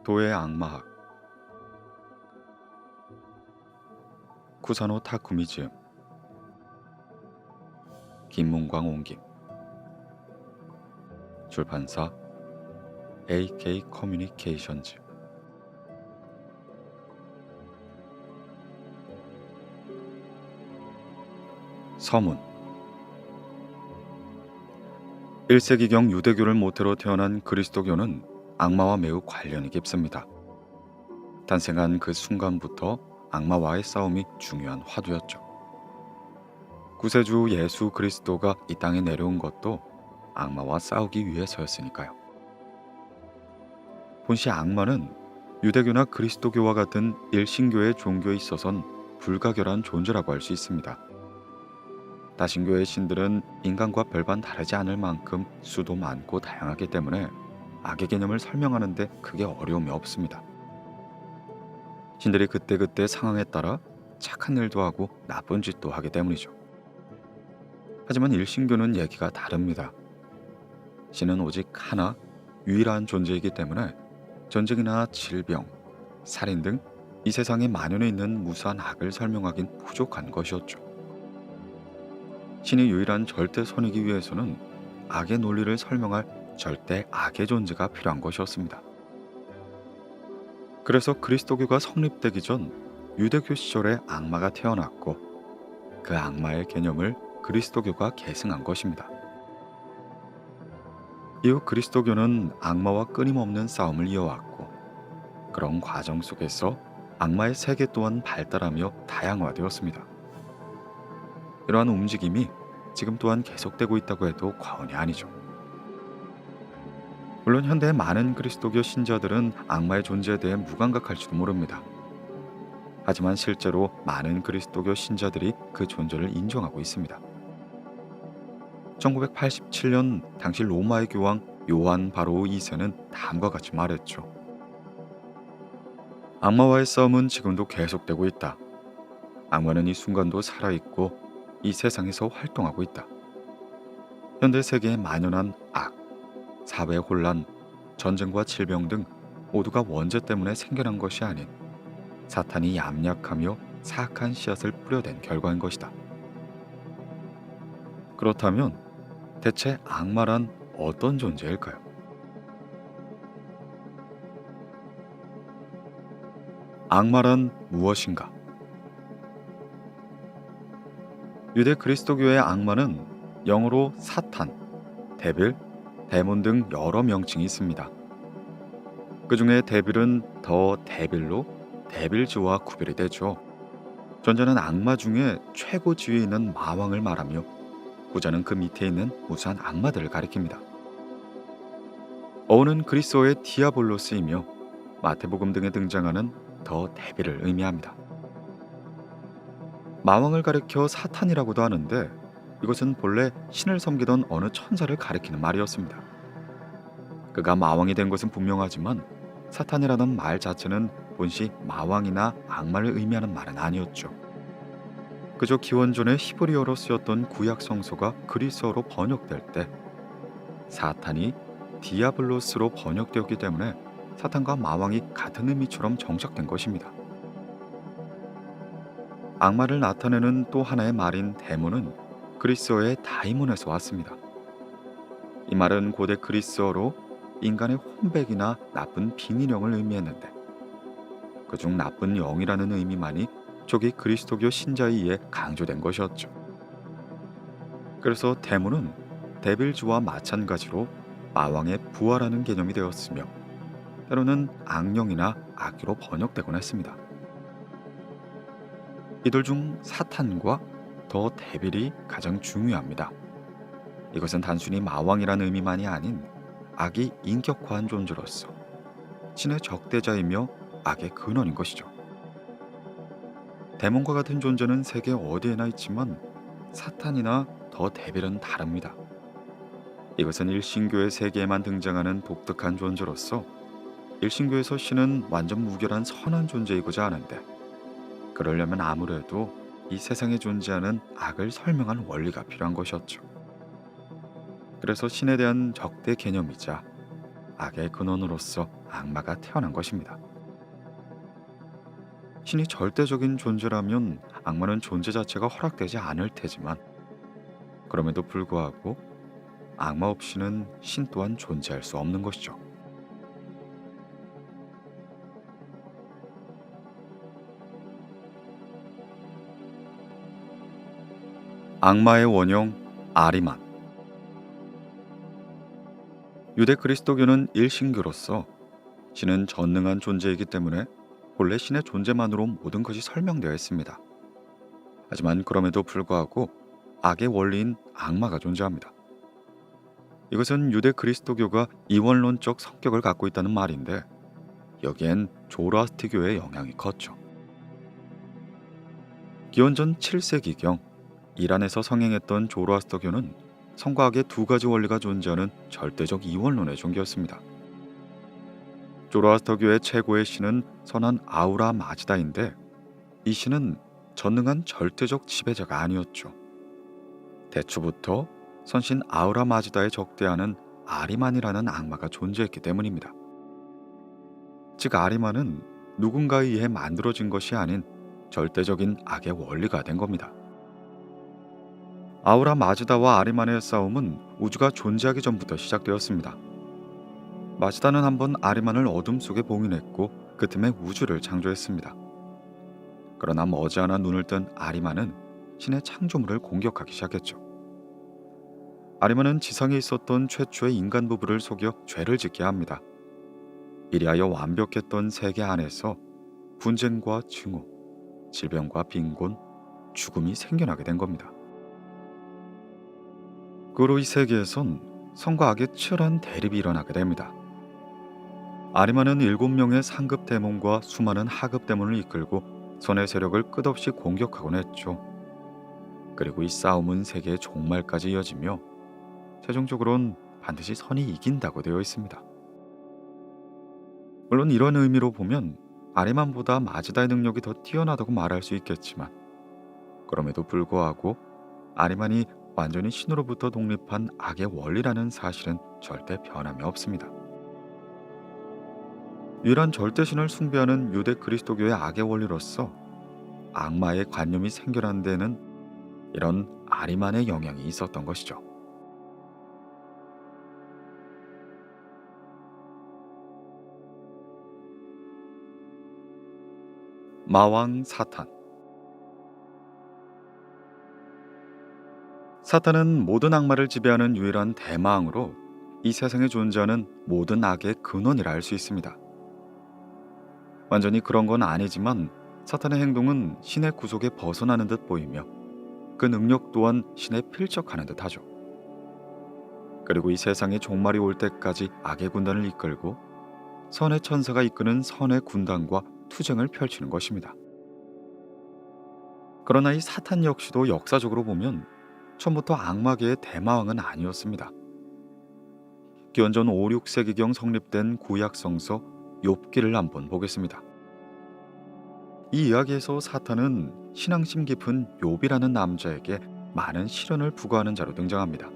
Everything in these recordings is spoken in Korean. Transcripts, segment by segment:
도의 악마학 쿠사노 타쿠미 즈음 김문광 옹김 출판사 AK 커뮤니케이션즈 서문 1세기경 유대교를 모태로 태어난 그리스도교는 악마와 매우 관련이 깊습니다. 탄생한 그 순간부터 악마와의 싸움이 중요한 화두였죠. 구세주 예수 그리스도가 이 땅에 내려온 것도 악마와 싸우기 위해서였으니까요. 본시 악마는 유대교나 그리스도교와 같은 일신교의 종교에 있어선 불가결한 존재라고 할 수 있습니다. 다신교의 신들은 인간과 별반 다르지 않을 만큼 수도 많고 다양하기 때문에 악의 개념을 설명하는데 크게 어려움이 없습니다. 신들이 그때그때 상황에 따라 착한 일도 하고 나쁜 짓도 하기 때문이죠. 하지만 일신교는 얘기가 다릅니다. 신은 오직 하나, 유일한 존재이기 때문에 전쟁이나 질병, 살인 등 이 세상에 만연해 있는 무수한 악을 설명하긴 부족한 것이었죠. 신이 유일한 절대 선이기 위해서는 악의 논리를 설명할 절대 악의 존재가 필요한 것이었습니다. 그래서 그리스도교가 성립되기 전 유대교 시절에 악마가 태어났고 그 악마의 개념을 그리스도교가 계승한 것입니다. 이후 그리스도교는 악마와 끊임없는 싸움을 이어왔고 그런 과정 속에서 악마의 세계 또한 발달하며 다양화되었습니다. 이러한 움직임이 지금 또한 계속되고 있다고 해도 과언이 아니죠. 물론 현대의 많은 그리스도교 신자들은 악마의 존재에 대해 무감각할지도 모릅니다. 하지만 실제로 많은 그리스도교 신자들이 그 존재를 인정하고 있습니다. 1987년 당시 로마의 교황 요한 바로 2세는 다음과 같이 말했죠. 악마와의 싸움은 지금도 계속되고 있다. 악마는 이 순간도 살아있고 이 세상에서 활동하고 있다. 현대 세계에 만연한 악, 사회 혼란, 전쟁과 질병 등 모두가 원죄 때문에 생겨난 것이 아닌 사탄이 얌약하며 사악한 씨앗을 뿌려댄 결과인 것이다. 그렇다면 대체 악마란 어떤 존재일까요? 악마란 무엇인가? 유대 그리스도교의 악마는 영어로 사탄, 데빌, 데몬 등 여러 명칭이 있습니다. 그 중에 데빌은 더 데빌로 데빌즈와 구별이 되죠. 전자는 악마 중에 최고 지위에 있는 마왕을 말하며 후자는 그 밑에 있는 무수한 악마들을 가리킵니다. 어원은 그리스어의 디아볼로스이며 마태복음 등에 등장하는 더 데빌을 의미합니다. 마왕을 가리켜 사탄이라고도 하는데 이것은 본래 신을 섬기던 어느 천사를 가리키는 말이었습니다. 그가 마왕이 된 것은 분명하지만 사탄이라는 말 자체는 본시 마왕이나 악마를 의미하는 말은 아니었죠. 그저 기원전에 히브리어로 쓰였던 구약 성서가 그리스어로 번역될 때 사탄이 디아블로스로 번역되었기 때문에 사탄과 마왕이 같은 의미처럼 정착된 것입니다. 악마를 나타내는 또 하나의 말인 데몬은 그리스어의 다이몬에서 왔습니다. 이 말은 고대 그리스어로 인간의 혼백이나 나쁜 빙인형을 의미했는데 그중 나쁜 영이라는 의미만이 초기 그리스도교 신자에 의해 강조된 것이었죠. 그래서 데몬은 데빌즈와 마찬가지로 마왕의 부하라는 개념이 되었으며 때로는 악령이나 악귀로 번역되곤 했습니다. 이들 중 사탄과 더 데빌이 가장 중요합니다. 이것은 단순히 마왕이라는 의미만이 아닌 악이 인격화한 존재로서 신의 적대자이며 악의 근원인 것이죠. 데몬과 같은 존재는 세계 어디에나 있지만 사탄이나 더 데빌은 다릅니다. 이것은 일신교의 세계에만 등장하는 독특한 존재로서 일신교에서 신은 완전 무결한 선한 존재이고자 하는데 그러려면 아무래도 이 세상에 존재하는 악을 설명한 원리가 필요한 것이었죠. 그래서 신에 대한 적대 개념이자 악의 근원으로서 악마가 태어난 것입니다. 신이 절대적인 존재라면 악마는 존재 자체가 허락되지 않을 테지만, 그럼에도 불구하고 악마 없이는 신 또한 존재할 수 없는 것이죠. 악마의 원형 아리만. 유대 그리스도교는 일신교로서 신은 전능한 존재이기 때문에 본래 신의 존재만으로 모든 것이 설명되어 있습니다. 하지만 그럼에도 불구하고 악의 원리인 악마가 존재합니다. 이것은 유대 그리스도교가 이원론적 성격을 갖고 있다는 말인데, 여기엔 조로아스트교의 영향이 컸죠. 기원전 7세기경 이란에서 성행했던 조로아스터교는 성과 악의 두 가지 원리가 존재하는 절대적 이원론의 종교였습니다. 조로아스터교의 최고의 신은 선한 아우라 마즈다인데, 이 신은 전능한 절대적 지배자가 아니었죠. 대초부터 선신 아우라 마즈다에 적대하는 아리만이라는 악마가 존재했기 때문입니다. 즉 아리만은 누군가에 의해 만들어진 것이 아닌 절대적인 악의 원리가 된 겁니다. 아우라 마즈다와 아리만의 싸움은 우주가 존재하기 전부터 시작되었습니다. 마즈다는 한번 아리만을 어둠 속에 봉인했고 그 틈에 우주를 창조했습니다. 그러나 머지않아 눈을 뜬 아리만은 신의 창조물을 공격하기 시작했죠. 아리만은 지상에 있었던 최초의 인간 부부를 속여 죄를 짓게 합니다. 이리하여 완벽했던 세계 안에서 분쟁과 증오, 질병과 빈곤, 죽음이 생겨나게 된 겁니다. 그로 이 세계에선 선과 악의 치열한 대립이 일어나게 됩니다. 아리만은 7명의 상급 데몬과 수많은 하급 데몬을 이끌고 선의 세력을 끝없이 공격하곤 했죠. 그리고 이 싸움은 세계의 종말까지 이어지며 최종적으로는 반드시 선이 이긴다고 되어 있습니다. 물론 이런 의미로 보면 아리만보다 마즈다의 능력이 더 뛰어나다고 말할 수 있겠지만, 그럼에도 불구하고 아리만이 완전히 신으로부터 독립한 악의 원리라는 사실은 절대 변함이 없습니다. 유일한 절대신을 숭배하는 유대 그리스도교의 악의 원리로서 악마의 관념이 생겨난 데는 이런 아리만의 영향이 있었던 것이죠. 마왕 사탄. 사탄은 모든 악마를 지배하는 유일한 대마왕으로 이 세상에 존재하는 모든 악의 근원이라 할 수 있습니다. 완전히 그런 건 아니지만 사탄의 행동은 신의 구속에 벗어나는 듯 보이며 그 능력 또한 신에 필적하는 듯 하죠. 그리고 이 세상의 종말이 올 때까지 악의 군단을 이끌고 선의 천사가 이끄는 선의 군단과 투쟁을 펼치는 것입니다. 그러나 이 사탄 역시도 역사적으로 보면 처음부터 악마계의 대마왕은 아니었습니다. 기원전 5, 6세기경 성립된 구약 성서 욥기를 한번 보겠습니다. 이 이야기에서 사탄은 신앙심 깊은 욥이라는 남자에게 많은 시련을 부과하는 자로 등장합니다.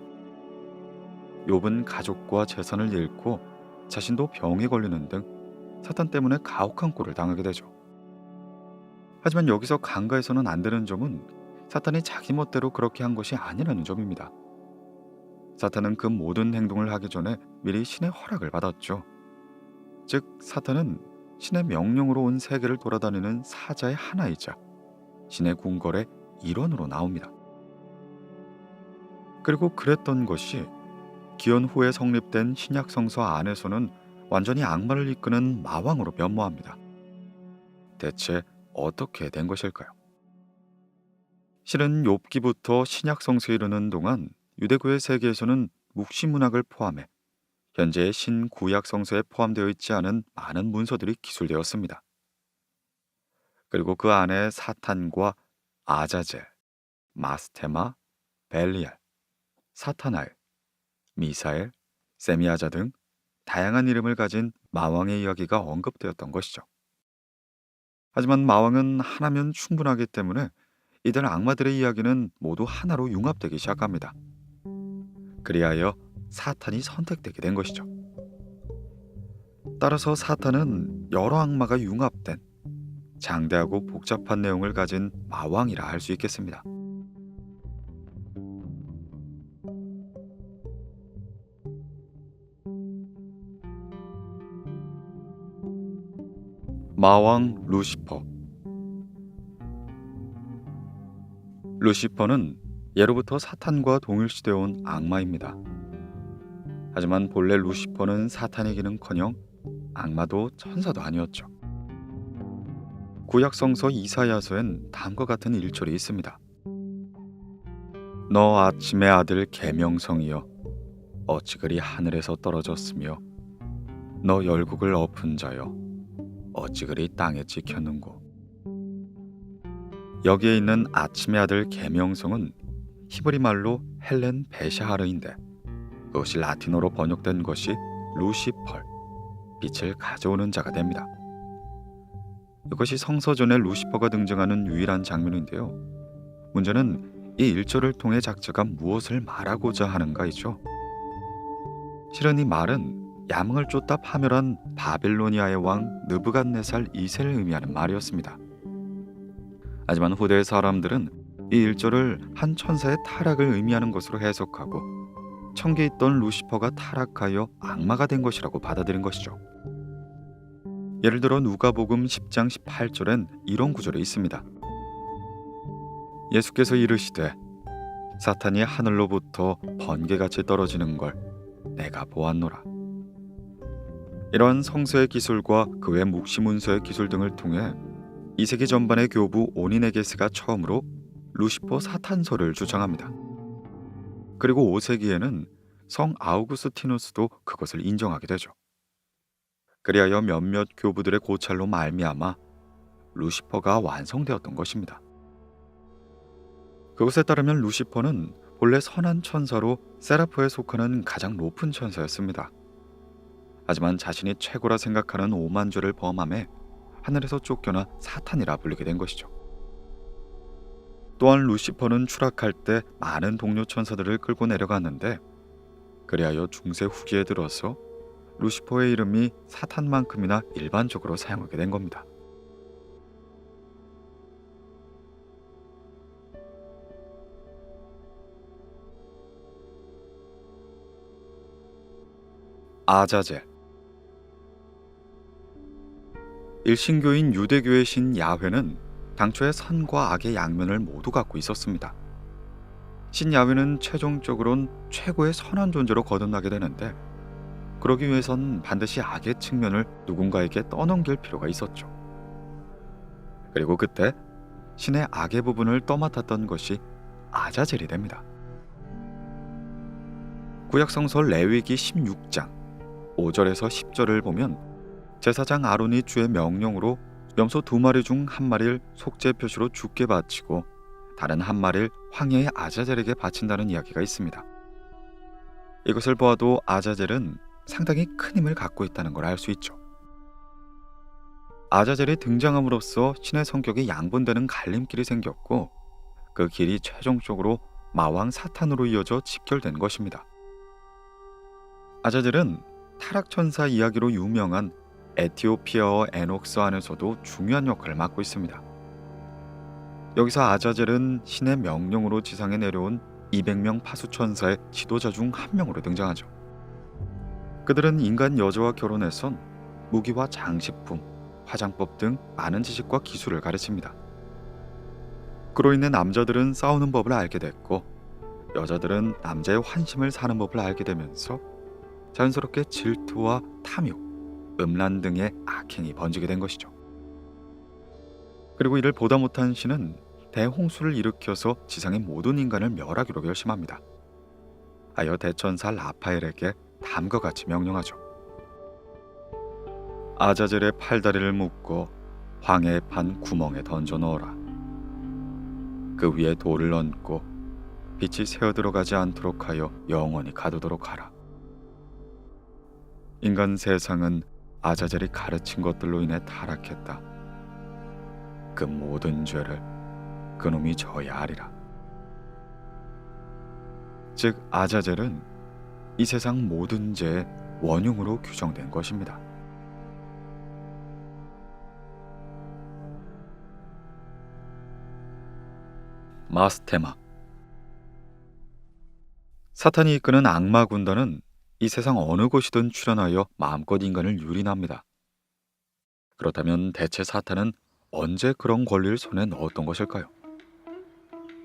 욥은 가족과 재산을 잃고 자신도 병에 걸리는 등 사탄 때문에 가혹한 꼴을 당하게 되죠. 하지만 여기서 간과해서는 안 되는 점은 사탄이 자기 멋대로 그렇게 한 것이 아니라는 점입니다. 사탄은 그 모든 행동을 하기 전에 미리 신의 허락을 받았죠. 즉 사탄은 신의 명령으로 온 세계를 돌아다니는 사자의 하나이자 신의 궁궐의 일원으로 나옵니다. 그리고 그랬던 것이 기원 후에 성립된 신약 성서 안에서는 완전히 악마를 이끄는 마왕으로 변모합니다. 대체 어떻게 된 것일까요? 실은 욥기부터 신약 성서에 이르는 동안 유대교의 세계에서는 묵시 문학을 포함해 현재의 신구약 성서에 포함되어 있지 않은 많은 문서들이 기술되었습니다. 그리고 그 안에 사탄과 아자젤, 마스테마, 벨리알, 사타나엘, 미사엘, 세미아자 등 다양한 이름을 가진 마왕의 이야기가 언급되었던 것이죠. 하지만 마왕은 하나면 충분하기 때문에 이들 악마들의 이야기는 모두 하나로 융합되기 시작합니다. 그리하여 사탄이 선택되게 된 것이죠. 따라서 사탄은 여러 악마가 융합된 장대하고 복잡한 내용을 가진 마왕이라 할 수 있겠습니다. 마왕 루시퍼. 루시퍼는 예로부터 사탄과 동일시되어 온 악마입니다. 하지만 본래 루시퍼는 사탄이기는커녕 악마도 천사도 아니었죠. 구약 성서 이사야서엔 다음과 같은 일절이 있습니다. 너 아침의 아들 계명성이여 어찌 그리 하늘에서 떨어졌으며 너 열국을 엎은 자여 어찌 그리 땅에 찍혔는고. 여기에 있는 아침의 아들 계명성은 히브리 말로 헬렌 베샤하르인데 그것이 라틴어로 번역된 것이 루시펄, 빛을 가져오는 자가 됩니다. 이것이 성서전에 루시퍼가 등장하는 유일한 장면인데요. 문제는 이 일절을 통해 작자가 무엇을 말하고자 하는가이죠. 실은 이 말은 야망을 쫓다 파멸한 바빌로니아의 왕 느부갓네살 2세를 의미하는 말이었습니다. 하지만 후대의 사람들은 이 일절을 한 천사의 타락을 의미하는 것으로 해석하고 천계에 있던 루시퍼가 타락하여 악마가 된 것이라고 받아들인 것이죠. 예를 들어 누가복음 10장 18절엔 이런 구절이 있습니다. 예수께서 이르시되 사탄이 하늘로부터 번개같이 떨어지는 걸 내가 보았노라. 이러한 성서의 기술과 그 외 묵시문서의 기술 등을 통해 2세기 전반의 교부 오니네게스가 처음으로 루시퍼 사탄설을 주장합니다. 그리고 5세기에는 성 아우구스티누스도 그것을 인정하게 되죠. 그리하여 몇몇 교부들의 고찰로 말미암아 루시퍼가 완성되었던 것입니다. 그것에 따르면 루시퍼는 본래 선한 천사로 세라프에 속하는 가장 높은 천사였습니다. 하지만 자신이 최고라 생각하는 오만죄를 범함에 하늘에서 쫓겨나 사탄이라 불리게 된 것이죠. 또한 루시퍼는 추락할 때 많은 동료 천사들을 끌고 내려갔는데 그리하여 중세 후기에 들어서 루시퍼의 이름이 사탄만큼이나 일반적으로 사용하게 된 겁니다. 아자젤. 일신교인 유대교의 신 야훼는 당초에 선과 악의 양면을 모두 갖고 있었습니다. 신 야훼는 최종적으론 최고의 선한 존재로 거듭나게 되는데 그러기 위해선 반드시 악의 측면을 누군가에게 떠넘길 필요가 있었죠. 그리고 그때 신의 악의 부분을 떠맡았던 것이 아자젤이 됩니다. 구약성서 레위기 16장 5절에서 10절을 보면 제사장 아론이 주의 명령으로 염소 2마리 중 1마리를 속죄 표시로 주께 바치고 다른 1마리를 황야의 아자젤에게 바친다는 이야기가 있습니다. 이것을 보아도 아자젤은 상당히 큰 힘을 갖고 있다는 걸 알 수 있죠. 아자젤이 등장함으로써 신의 성격이 양분되는 갈림길이 생겼고 그 길이 최종적으로 마왕 사탄으로 이어져 직결된 것입니다. 아자젤은 타락천사 이야기로 유명한 에티오피아어 에녹스 안에서도 중요한 역할을 맡고 있습니다. 여기서 아자젤은 신의 명령으로 지상에 내려온 200명 파수천사의 지도자 중 한 명으로 등장하죠. 그들은 인간 여자와 결혼해선 무기와 장식품, 화장법 등 많은 지식과 기술을 가르칩니다. 그로 인해 남자들은 싸우는 법을 알게 됐고 여자들은 남자의 환심을 사는 법을 알게 되면서 자연스럽게 질투와 탐욕, 음란 등의 악행이 번지게 된 것이죠. 그리고 이를 보다 못한 신은 대홍수를 일으켜서 지상의 모든 인간을 멸하기로 결심합니다. 하여 대천사 라파엘에게 다음과 같이 명령하죠. 아자젤의 팔다리를 묶고 황해에 판 구멍에 던져 넣어라. 그 위에 돌을 얹고 빛이 새어 들어가지 않도록 하여 영원히 가두도록 하라. 인간 세상은 아자젤이 가르친 것들로 인해 타락했다. 그 모든 죄를 그놈이 져야 하리라. 즉 아자젤은 이 세상 모든 죄의 원흉으로 규정된 것입니다. 마스테마. 사탄이 이끄는 악마 군단은 이 세상 어느 곳이든 출현하여 마음껏 인간을 유린합니다. 그렇다면 대체 사탄은 언제 그런 권리를 손에 넣었던 것일까요?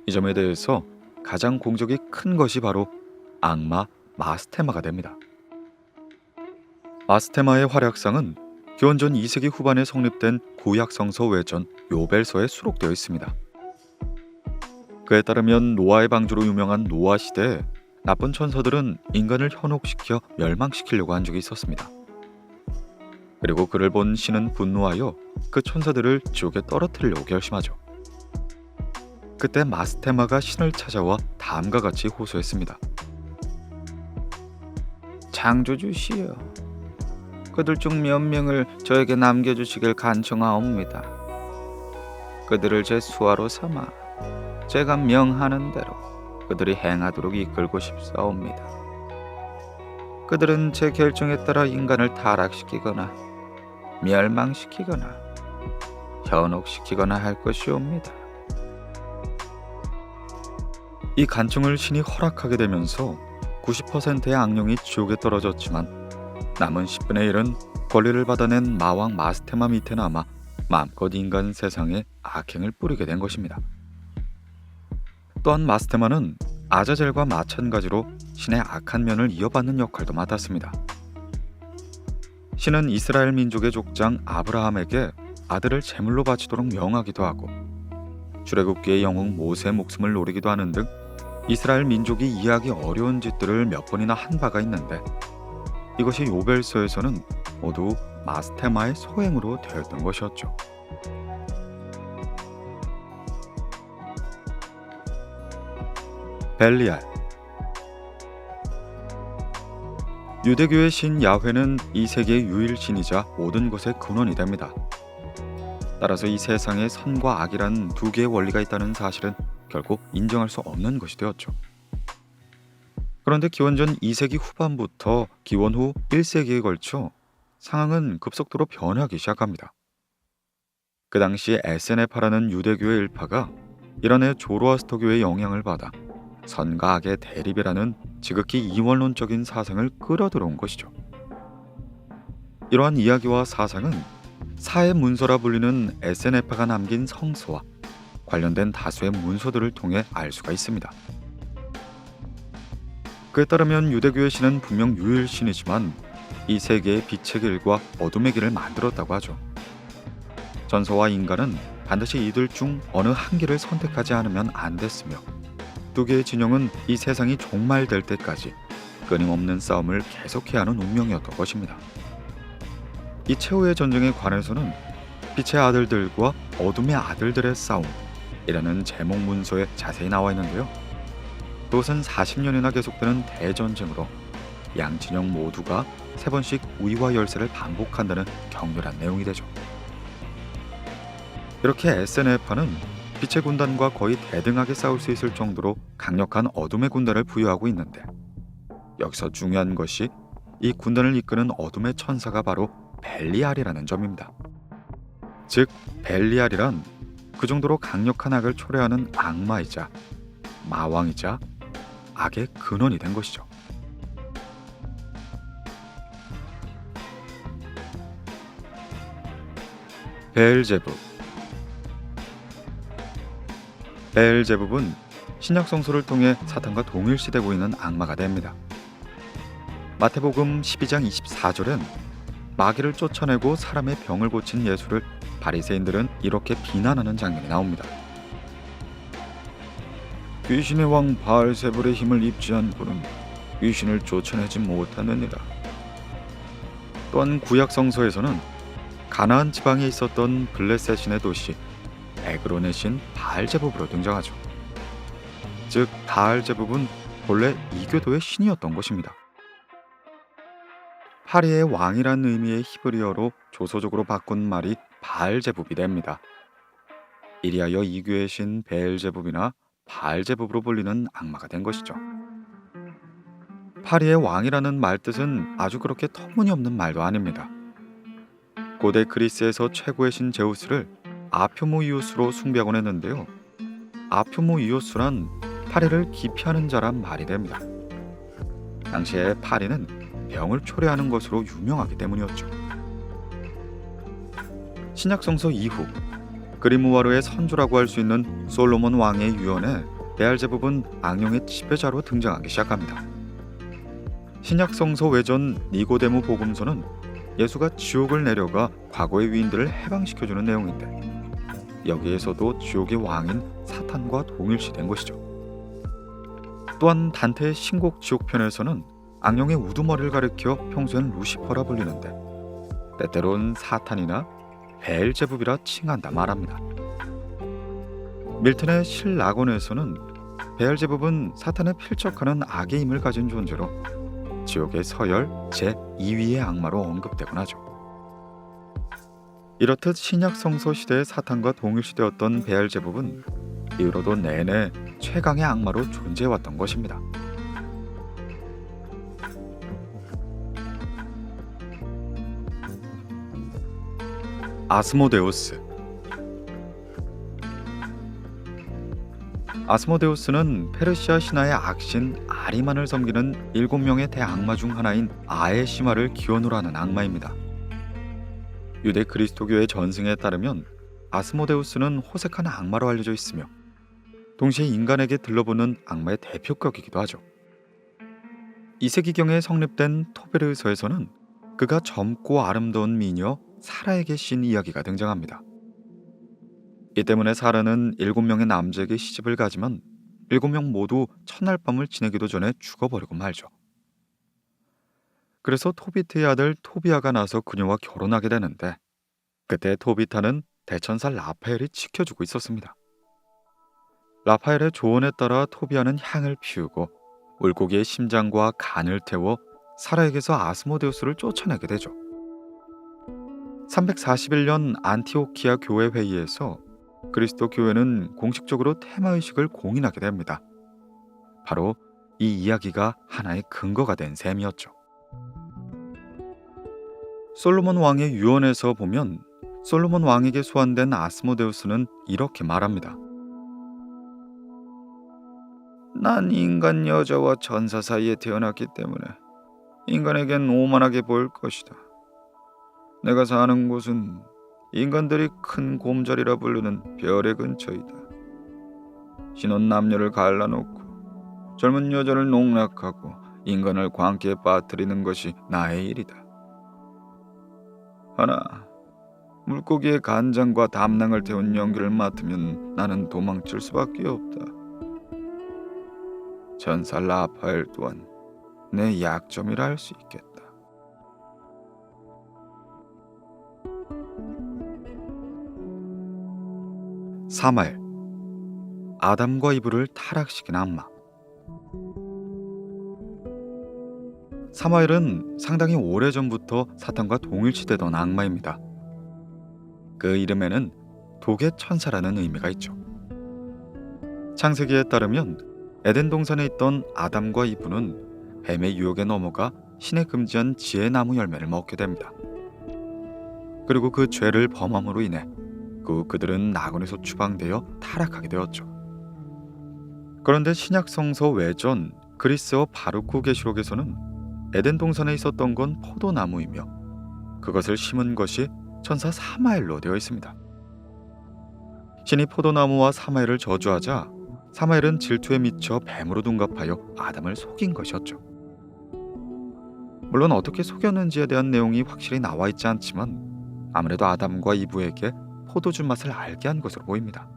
이 점에 대해서 가장 공적이 큰 것이 바로 악마 마스테마가 됩니다. 마스테마의 활약상은 기원전 2세기 후반에 성립된 구약성서 외전 요벨서에 수록되어 있습니다. 그에 따르면 노아의 방주로 유명한 노아 시대에 나쁜 천사들은 인간을 현혹시켜 멸망시키려고 한 적이 있었습니다. 그리고 그를 본 신은 분노하여 그 천사들을 지옥에 떨어뜨리려고 결심하죠. 그때 마스테마가 신을 찾아와 다음과 같이 호소했습니다. 창조주시여, 그들 중 몇 명을 저에게 남겨주시길 간청하옵니다. 그들을 제 수하로 삼아 제가 명하는 대로 그들이 행하도록 이끌고 싶사옵니다. 그들은 제 결정에 따라 인간을 타락시키거나 멸망시키거나 현혹시키거나 할 것이옵니다. 이 간청을 신이 허락하게 되면서 90%의 악령이 지옥에 떨어졌지만 남은 10분의 1은 권리를 받아낸 마왕 마스테마 밑에 남아 마음껏 인간 세상에 악행을 뿌리게 된 것입니다. 또한 마스테마는 아자젤과 마찬가지로 신의 악한 면을 이어받는 역할도 맡았습니다. 신은 이스라엘 민족의 족장 아브라함에게 아들을 제물로 바치도록 명하기도 하고 출애굽기의 영웅 모세의 목숨을 노리기도 하는 등 이스라엘 민족이 이해하기 어려운 짓들을 몇 번이나 한 바가 있는데 이것이 요벨서에서는 모두 마스테마의 소행으로 되었던 것이었죠. 벨리알. 유대교의 신 야훼는 이 세계의 유일 신이자 모든 것의 근원이 됩니다. 따라서 이 세상에 선과 악이란 두 개의 원리가 있다는 사실은 결국 인정할 수 없는 것이 되었죠. 그런데 기원전 2세기 후반부터 기원 후 1세기에 걸쳐 상황은 급속도로 변하기 시작합니다. 그 당시 에세네파라는 유대교의 일파가 이란의 조로아스터교의 영향을 받아 선과 악의 대립이라는 지극히 이원론적인 사상을 끌어들여온 것이죠. 이러한 이야기와 사상은 사해 문서라 불리는 에세네파가 남긴 성서와 관련된 다수의 문서들을 통해 알 수가 있습니다. 그에 따르면 유대교의 신은 분명 유일신이지만 이 세계의 빛의 길과 어둠의 길을 만들었다고 하죠. 전서와 인간은 반드시 이들 중 어느 한 길을 선택하지 않으면 안 됐으며 두 개의 진영은 이 세상이 종말될 때까지 끊임없는 싸움을 계속해야 하는 운명이었던 것입니다. 이 최후의 전쟁에 관해서는 빛의 아들들과 어둠의 아들들의 싸움이라는 제목 문서에 자세히 나와 있는데요. 그것은 40년이나 계속되는 대전쟁으로 양 진영 모두가 3번씩 우위와 열세를 반복한다는 격렬한 내용이 되죠. 이렇게 에세네파는 빛의 군단과 거의 대등하게 싸울 수 있을 정도로 강력한 어둠의 군단을 부여하고 있는데 여기서 중요한 것이 이 군단을 이끄는 어둠의 천사가 바로 벨리알이라는 점입니다. 즉 벨리알이란 그 정도로 강력한 악을 초래하는 악마이자 마왕이자 악의 근원이 된 것이죠. 베엘제붑. 베엘제붑은 신약 성서를 통해 사탄과 동일시되고 있는 악마가 됩니다. 마태복음 12장 24절엔 마귀를 쫓아내고 사람의 병을 고친 예수를 바리새인들은 이렇게 비난하는 장면이 나옵니다. 귀신의 왕 바알세불의 힘을 입지 않고는 귀신을 쫓아내지 못하느니라. 또한 구약 성서에서는 가나안 지방에 있었던 블레셋 신의 도시 에그론의 신 바알제붑으로 등장하죠. 즉 바알제붑은 본래 이교도의 신이었던 것입니다. 파리의 왕이란 의미의 히브리어로 조소적으로 바꾼 말이 바알제붑이 됩니다. 이리하여 이교의 신 베엘제붑이나 바알제붑으로 불리는 악마가 된 것이죠. 파리의 왕이라는 말 뜻은 아주 그렇게 터무니없는 말도 아닙니다. 고대 그리스에서 최고의 신 제우스를 아표모이우스로 숭배하곤 했는데요. 아퓨모이오스란 파리를 기피하는 자란 말이 됩니다. 당시에 파리는 병을 초래하는 것으로 유명하기 때문이었죠. 신약성서 이후 그리무와르의 선조라고 할 수 있는 솔로몬 왕의 유언에 베알제붑은 악령의 지배자로 등장하기 시작합니다. 신약성서 외전 니고데모 복음서는 예수가 지옥을 내려가 과거의 위인들을 해방시켜주는 내용인데, 여기에서도 지옥의 왕인 사탄과 동일시된 것이죠. 또한 단테의 신곡 지옥편에서는 악령의 우두머리를 가리켜 평소엔 루시퍼라 불리는데, 때때론 사탄이나 베엘제붑이라 칭한다 말합니다. 밀턴의 실라곤에서는 베엘제붑은 사탄에 필적하는 악의 힘을 가진 존재로 지옥의 서열 제2위의 악마로 언급되곤 하죠. 이렇듯 신약 성서 시대의 사탄과 동일시되었던 베엘제붑은 이후로도 내내 최강의 악마로 존재해왔던 것입니다. 아스모데우스. 아스모데우스는 페르시아 신화의 악신 아리만을 섬기는 7명의 대악마 중 하나인 아에시마를 기원으로 하는 악마입니다. 유대 그리스도교의 전승에 따르면 아스모데우스는 호색한 악마로 알려져 있으며 동시에 인간에게 들러붙는 악마의 대표격이기도 하죠. 2세기경에 성립된 토베르서에서는 그가 젊고 아름다운 미녀 사라에게 신 이야기가 등장합니다. 이 때문에 사라는 7명의 남자에게 시집을 가지만 7명 모두 첫날 밤을 지내기도 전에 죽어버리고 말죠. 그래서 토비트의 아들 토비아가 나서 그녀와 결혼하게 되는데, 그때 토비타는 대천사 라파엘이 지켜주고 있었습니다. 라파엘의 조언에 따라 토비아는 향을 피우고 물고기의 심장과 간을 태워 사라에게서 아스모데우스를 쫓아내게 되죠. 341년 안티오키아 교회 회의에서 그리스도 교회는 공식적으로 테마의식을 공인하게 됩니다. 바로 이 이야기가 하나의 근거가 된 셈이었죠. 솔로몬 왕의 유언에서 보면 솔로몬 왕에게 소환된 아스모데우스는 이렇게 말합니다. 난 인간 여자와 천사 사이에 태어났기 때문에 인간에겐 오만하게 보일 것이다. 내가 사는 곳은 인간들이 큰 곰자리라 부르는 별의 근처이다. 신혼 남녀를 갈라놓고 젊은 여자를 농락하고 인간을 광기에 빠뜨리는 것이 나의 일이다. 하나, 물고기의 간장과 담낭을 태운 연기를 맡으면 나는 도망칠 수밖에 없다. 천사 라파엘 또한 내 약점이라 할 수 있겠다. 사마엘, 아담과 이브를 타락시킨 악마. 사마엘은 상당히 오래전부터 사탄과 동일시되던 악마입니다. 그 이름에는 독의 천사라는 의미가 있죠. 창세기에 따르면 에덴 동산에 있던 아담과 이브는 뱀의 유혹에 넘어가 신의 금지한 지혜의 나무 열매를 먹게 됩니다. 그리고 그 죄를 범함으로 인해 그들은 낙원에서 추방되어 타락하게 되었죠. 그런데 신약성서 외전 그리스어 바루크 계시록에서는 에덴 동산에 있었던 건 포도나무이며 그것을 심은 것이 천사 사마엘로 되어 있습니다. 신이 포도나무와 사마엘을 저주하자 사마엘은 질투에 미쳐 뱀으로 둔갑하여 아담을 속인 것이었죠. 물론 어떻게 속였는지에 대한 내용이 확실히 나와 있지 않지만 아무래도 아담과 이브에게 포도주 맛을 알게 한 것으로 보입니다.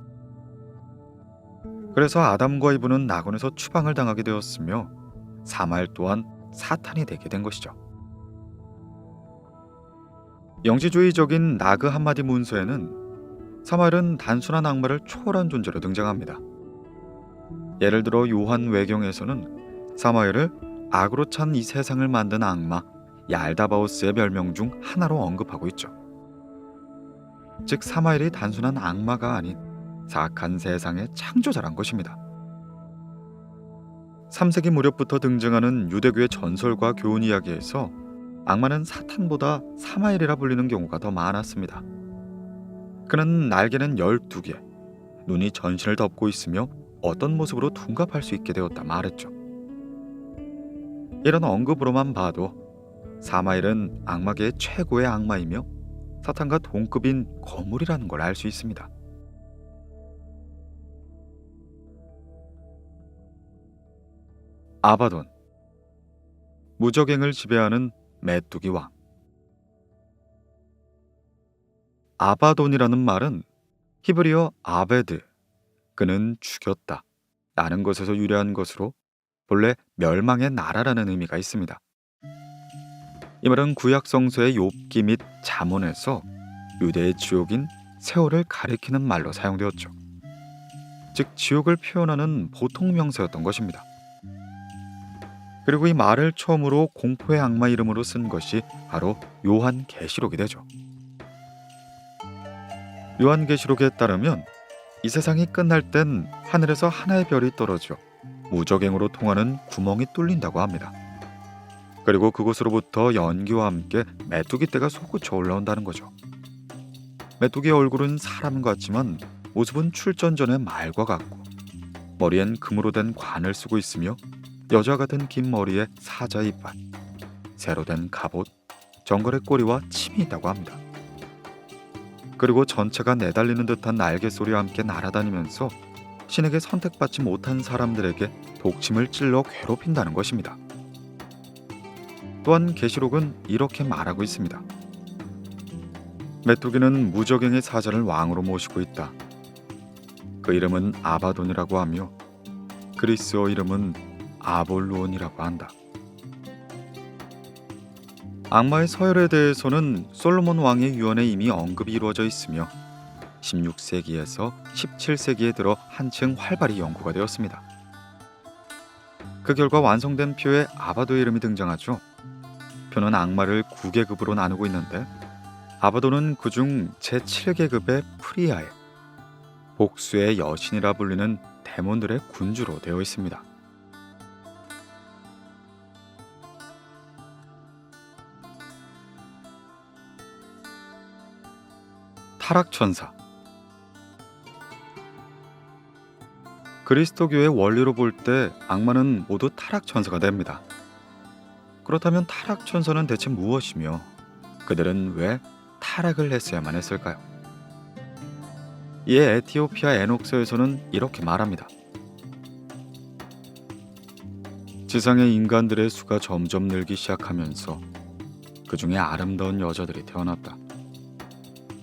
그래서 아담과 이브는 낙원에서 추방을 당하게 되었으며 사마엘 또한 사탄이 되게 된 것이죠. 영지주의적인 나그 한마디 문서에는 사마엘은 단순한 악마를 초월한 존재로 등장합니다. 예를 들어 요한 외경에서는 사마엘을 악으로 찬 이 세상을 만든 악마 얄다바오스의 별명 중 하나로 언급하고 있죠. 즉 사마엘이 단순한 악마가 아닌 사악한 세상의 창조자란 것입니다. 3세기 무렵부터 등장하는 유대교의 전설과 교훈 이야기에서 악마는 사탄보다 사마엘이라 불리는 경우가 더 많았습니다. 그는 날개는 12개, 눈이 전신을 덮고 있으며 어떤 모습으로 둔갑할 수 있게 되었다 말했죠. 이런 언급으로만 봐도 사마엘은 악마계의 최고의 악마이며 사탄과 동급인 거물이라는 걸 알 수 있습니다. 아바돈, 무적행을 지배하는 메뚜기 왕. 아바돈이라는 말은 히브리어 아베드, 그는 죽였다 라는 것에서 유래한 것으로 본래 멸망의 나라라는 의미가 있습니다. 이 말은 구약 성서의 욥기 및 잠언에서 유대의 지옥인 세월을 가리키는 말로 사용되었죠. 즉 지옥을 표현하는 보통 명사였던 것입니다. 그리고 이 말을 처음으로 공포의 악마 이름으로 쓴 것이 바로 요한계시록이 되죠. 요한계시록에 따르면 이 세상이 끝날 땐 하늘에서 하나의 별이 떨어져 무적행으로 통하는 구멍이 뚫린다고 합니다. 그리고 그곳으로부터 연기와 함께 메뚜기 떼가 솟구쳐 올라온다는 거죠. 메뚜기의 얼굴은 사람 같지만 모습은 출전 전의 말과 같고 머리엔 금으로 된 관을 쓰고 있으며 여자 같은 긴 머리에 사자 이빨, 새로 된 갑옷, 정갈의 꼬리와 침이 있다고 합니다. 그리고 전체가 내달리는 듯한 날개 소리와 함께 날아다니면서 신에게 선택받지 못한 사람들에게 독침을 찔러 괴롭힌다는 것입니다. 또한 계시록은 이렇게 말하고 있습니다. 메뚜기는 무적행의 사자를 왕으로 모시고 있다. 그 이름은 아바돈이라고 하며 그리스어 이름은 아볼루온이라고 한다. 악마의 서열에 대해서는 솔로몬 왕의 유언에 이미 언급이 이루어져 있으며 16세기에서 17세기에 들어 한층 활발히 연구가 되었습니다. 그 결과 완성된 표에 아바도의 이름이 등장하죠. 표는 악마를 9계급으로 나누고 있는데 아바도는 그중 제7계급의 프리아에 복수의 여신이라 불리는 데몬들의 군주로 되어 있습니다. 타락천사. 그리스도교의 원리로 볼 때 악마는 모두 타락천사가 됩니다. 그렇다면 타락천사는 대체 무엇이며 그들은 왜 타락을 했어야만 했을까요? 이에 에티오피아 에녹서에서는 이렇게 말합니다. 지상의 인간들의 수가 점점 늘기 시작하면서 그 중에 아름다운 여자들이 태어났다.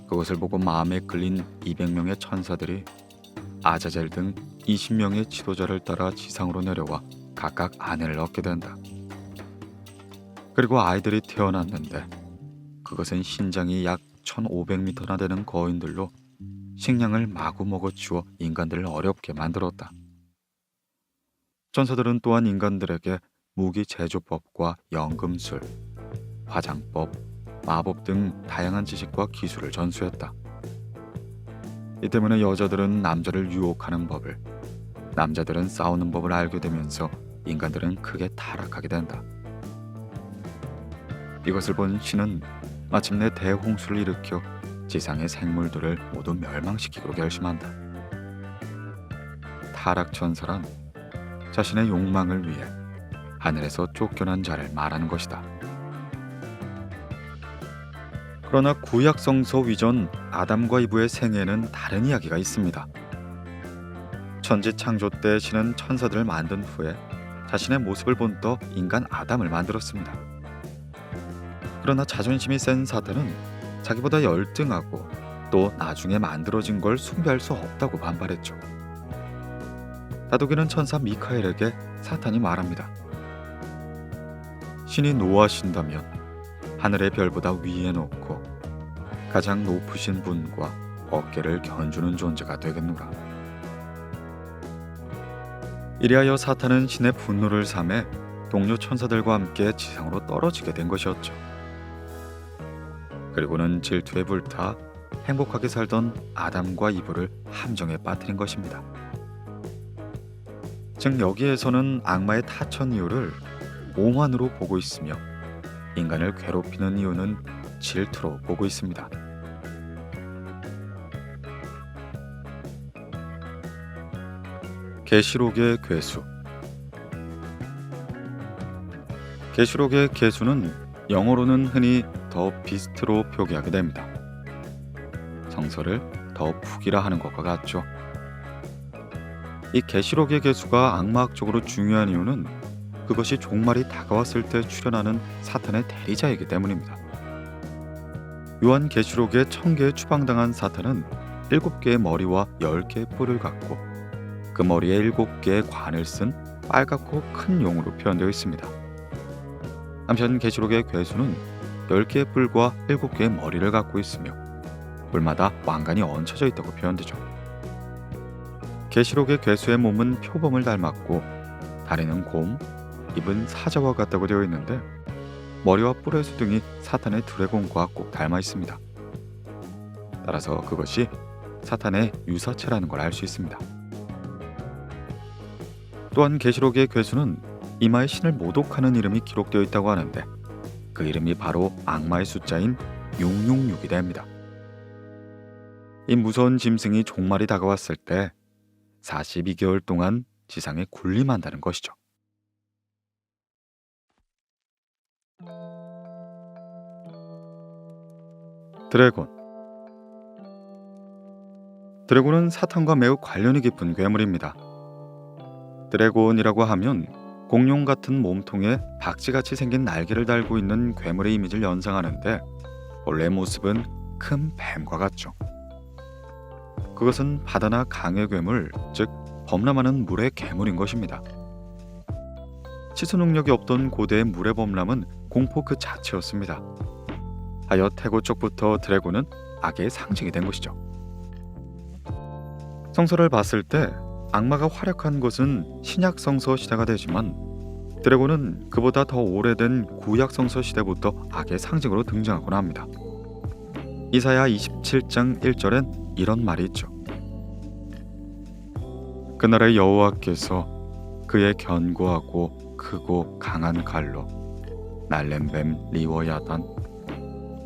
그것을 보고 마음에 끌린 200명의 천사들이 아자젤 등 20명의 지도자를 따라 지상으로 내려와 각각 아내를 얻게 된다. 그리고 아이들이 태어났는데 그것은 신장이 약 1500m나 되는 거인들로 식량을 마구 먹어치워 인간들을 어렵게 만들었다. 천사들은 또한 인간들에게 무기 제조법과 연금술, 화장법, 마법 등 다양한 지식과 기술을 전수했다. 이 때문에 여자들은 남자를 유혹하는 법을, 남자들은 싸우는 법을 알게 되면서 인간들은 크게 타락하게 된다. 이것을 본 신은 마침내 대홍수를 일으켜 지상의 생물들을 모두 멸망시키기로 결심한다. 타락천사란 자신의 욕망을 위해 하늘에서 쫓겨난 자를 말하는 것이다. 그러나 구약 성서 위전 아담과 이브의 생애는 다른 이야기가 있습니다. 천지 창조 때 신은 천사들을 만든 후에 자신의 모습을 본떠 인간 아담을 만들었습니다. 그러나 자존심이 센 사탄은 자기보다 열등하고 또 나중에 만들어진 걸 숭배할 수 없다고 반발했죠. 다독이는 천사 미카엘에게 사탄이 말합니다. 신이 노하신다면 하늘의 별보다 위에 놓고 가장 높으신 분과 어깨를 견주는 존재가 되겠노라. 이리하여 사탄은 신의 분노를 삼해 동료 천사들과 함께 지상으로 떨어지게 된 것이었죠. 그리고는 질투에 불타 행복하게 살던 아담과 이브를 함정에 빠뜨린 것입니다. 즉 여기에서는 악마의 타천 이유를 오만으로 보고 있으며 인간을 괴롭히는 이유는 질투로 보고 있습니다. 계시록의 괴수. 계시록의 괴수는 영어로는 흔히 더 비스트로 표기하게 됩니다. 성서를 더 북이라 하는 것과 같죠. 이 계시록의 괴수가 악마학적으로 중요한 이유는 그것이 종말이 다가왔을 때 출현하는 사탄의 대리자이기 때문입니다. 요한 계시록에 1000개에 추방당한 사탄은 7개의 머리와 10개의 뿔을 갖고 그 머리에 7개의 관을 쓴 빨갛고 큰 용으로 표현되어 있습니다. 한편 계시록의 괴수는 10개의 뿔과 7개의 머리를 갖고 있으며 뿔마다 왕관이 얹혀져 있다고 표현되죠. 계시록의 괴수의 몸은 표범을 닮았고 다리는 곰, 입은 사자와 같다고 되어 있는데 머리와 뿔의 수등이 사탄의 드래곤과 꼭 닮아 있습니다. 따라서 그것이 사탄의 유사체라는 걸 알 수 있습니다. 또한 계시록의 괴수는 이마에 신을 모독하는 이름이 기록되어 있다고 하는데 그 이름이 바로 악마의 숫자인 666이 됩니다. 이 무서운 짐승이 종말이 다가왔을 때 42개월 동안 지상에 군림한다는 것이죠. 드래곤. 드래곤은 사탄과 매우 관련이 깊은 괴물입니다. 드래곤이라고 하면 공룡 같은 몸통에 박쥐같이 생긴 날개를 달고 있는 괴물의 이미지를 연상하는데 본래 모습은 큰 뱀과 같죠. 그것은 바다나 강의 괴물, 즉 범람하는 물의 괴물인 것입니다. 치수 능력이 없던 고대의 물의 범람은 공포 그 자체였습니다. 하여 태고 쪽부터 드래곤은 악의 상징이 된 것이죠. 성서를 봤을 때 악마가 활약한 것은 신약 성서 시대가 되지만 드래곤은 그보다 더 오래된 구약 성서 시대부터 악의 상징으로 등장하곤 합니다. 이사야 27장 1절엔 이런 말이 있죠. 그날의 여호와께서 그의 견고하고 크고 강한 칼로 날랜 뱀 리워야단,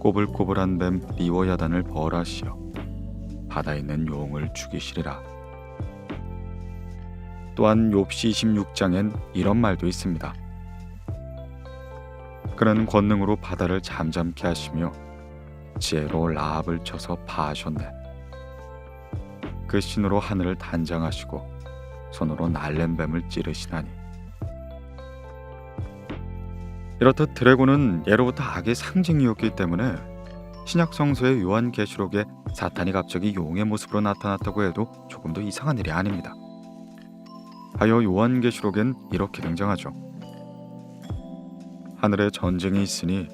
꼬불꼬불한 뱀 리워야단을 벌하시어 바다에 있는 용을 죽이시리라. 또한 욥시 26장엔 이런 말도 있습니다. 그는 권능으로 바다를 잠잠케 하시며 지혜로 라합을 쳐서 파하셨네. 그 신으로 하늘을 단장하시고 손으로 날랜 뱀을 찌르시나니. 이렇듯 드래곤은 예로부터 악의 상징이었기 때문에 신약 성서의 요한계시록에 사탄이 갑자기 용의 모습으로 나타났다고 해도 조금도 이상한 일이 아닙니다. 하여 요한계시록엔 이렇게 등장하죠. 하늘에 전쟁이 있으니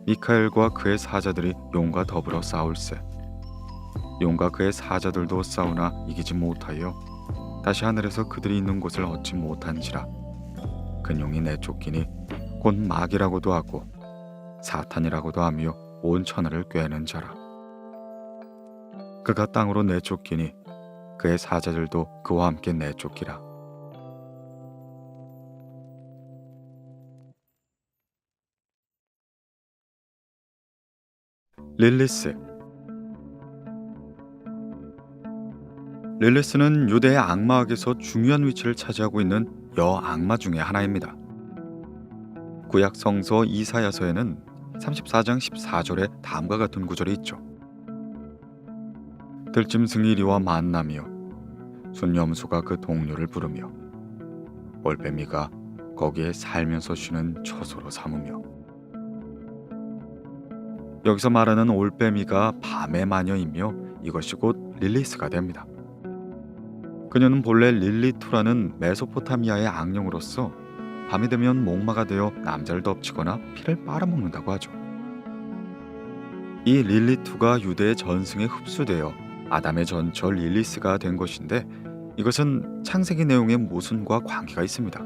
미카엘과 그의 사자들이 용과 더불어 싸울세. 용과 그의 사자들도 싸우나 이기지 못하여 다시 하늘에서 그들이 있는 곳을 얻지 못한지라. 그 용이 내쫓기니 곧 마귀라고도 하고 사탄이라고도 하며 온 천하를 꿰는 자라. 그가 땅으로 내쫓기니 그의 사자들도 그와 함께 내쫓기라. 릴리스. 릴리스는 유대의 악마학에서 중요한 위치를 차지하고 있는 여악마 중의 하나입니다. 구약 성서 이사야서에는 34장 14절에 다음과 같은 구절이 있죠. 들짐승이 이리와 만나며 순염소가 그 동료를 부르며 올빼미가 거기에 살면서 쉬는 처소로 삼으며. 여기서 말하는 올빼미가 밤의 마녀이며 이것이 곧 릴리스가 됩니다. 그녀는 본래 릴리투라는 메소포타미아의 악령으로서 밤이 되면 목마가 되어 남자를 덮치거나 피를 빨아먹는다고 하죠. 이 릴리투가 유대의 전승에 흡수되어 아담의 전처 릴리스가 된 것인데 이것은 창세기 내용의 모순과 관계가 있습니다.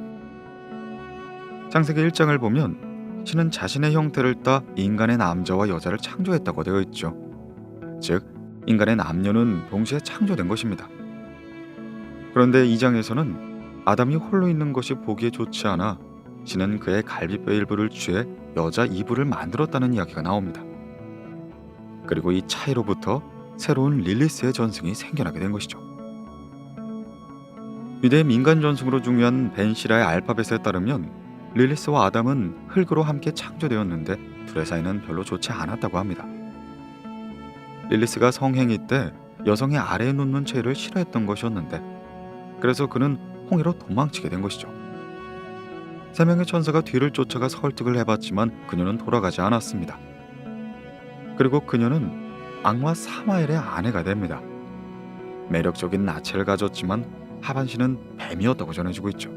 창세기 1장을 보면 신은 자신의 형태를 따 인간의 남자와 여자를 창조했다고 되어 있죠. 즉 인간의 남녀는 동시에 창조된 것입니다. 그런데 2장에서는 아담이 홀로 있는 것이 보기에 좋지 않아 신은 그의 갈비뼈 일부를 취해 여자 이불을 만들었다는 이야기가 나옵니다. 그리고 이 차이로부터 새로운 릴리스의 전승이 생겨나게 된 것이죠. 유대 민간 전승으로 중요한 벤시라의 알파벳에 따르면 릴리스와 아담은 흙으로 함께 창조되었는데 둘의 사이는 별로 좋지 않았다고 합니다. 릴리스가 성행위 때 여성의 아래에 눕는 죄를 싫어했던 것이었는데 그래서 그는 홍해로 도망치게 된 것이죠. 세 명의 천사가 뒤를 쫓아가 설득을 해봤지만 그녀는 돌아가지 않았습니다. 그리고 그녀는 악마 사마엘의 아내가 됩니다. 매력적인 나체를 가졌지만 하반신은 뱀이었다고 전해지고 있죠.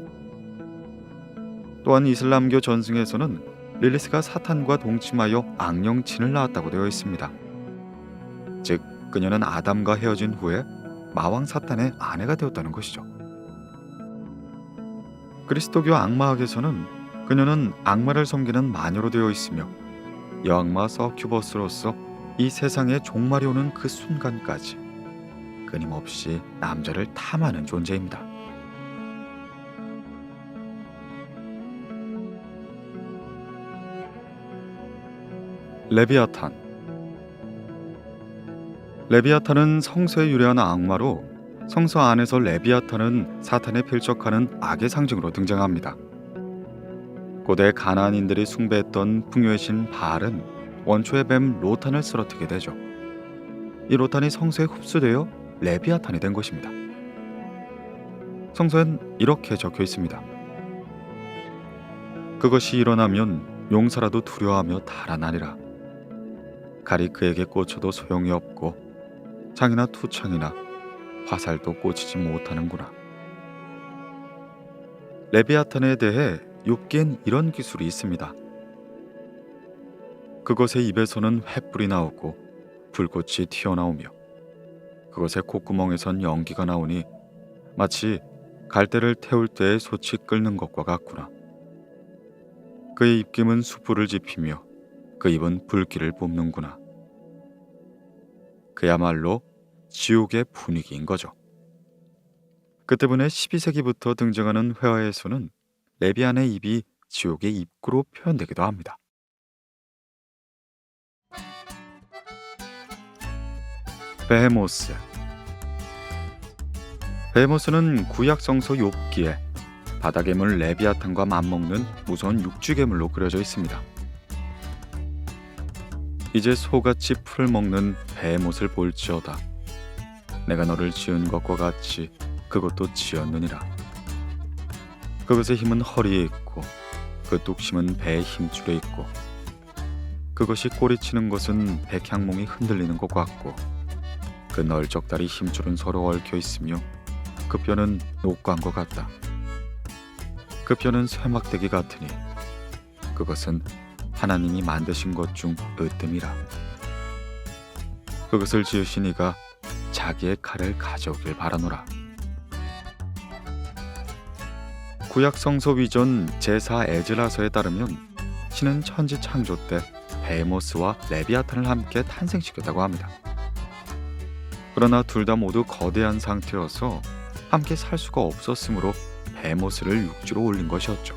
또한 이슬람교 전승에서는 릴리스가 사탄과 동침하여 악령친을 낳았다고 되어 있습니다. 즉 그녀는 아담과 헤어진 후에 마왕 사탄의 아내가 되었다는 것이죠. 그리스도교 악마학에서는 그녀는 악마를 섬기는 마녀로 되어 있으며 여악마 서큐버스로서 이 세상에 종말이 오는 그 순간까지 끊임없이 남자를 탐하는 존재입니다. 레비아탄. 레비아탄은 성서에 유래한 악마로 성서 안에서 레비아탄은 사탄에 필적하는 악의 상징으로 등장합니다. 고대 가나안인들이 숭배했던 풍요의 신 바알은 원초의 뱀 로탄을 쓰러뜨리게 되죠. 이 로탄이 성서에 흡수되어 레비아탄이 된 것입니다. 성서엔 이렇게 적혀 있습니다. 그것이 일어나면 용사라도 두려워하며 달아나리라. 칼이 그에게 꽂혀도 소용이 없고 창이나 투창이나 화살도 꽂히지 못하는구나. 레비아탄에 대해 욥기엔 이런 기술이 있습니다. 그것의 입에서는 횃불이 나오고 불꽃이 튀어나오며 그것의 콧구멍에선 연기가 나오니 마치 갈대를 태울 때의 솥이 끓는 것과 같구나. 그의 입김은 숯불을 지피며 그 입은 불길을 뿜는구나. 그야말로 지옥의 분위기인 거죠. 그 때문에 12세기부터 등장하는 회화에서는 레비안의 입이 지옥의 입구로 표현되기도 합니다. 베헤모스. 베헤모스는 구약 성서 욥기에 바다괴물 레비아탄과 맞먹는 무서운 육지괴물로 그려져 있습니다. 이제 소같이 풀을 먹는 베헤못을 볼지어다. 내가 너를 지은 것과 같이 그것도 지었느니라. 그것의 힘은 허리에 있고 그 뚝심은 배의 힘줄에 있고 그것이 꼬리치는 것은 백향몽이 흔들리는 것 같고 그 널적다리 힘줄은 서로 얽혀 있으며 그 뼈는 녹광과 같다. 그 뼈는 쇠막대기 같으니 그것은 하나님이 만드신 것 중 으뜸이라. 그것을 지으신 이가 자기의 칼을 가져오길 바라노라. 구약 성서 위전 제4 에즈라서에 따르면 신은 천지 창조 때 베헤모스와 레비아탄을 함께 탄생시켰다고 합니다. 그러나 둘 다 모두 거대한 상태여서 함께 살 수가 없었으므로 베헤모스를 육지로 올린 것이었죠.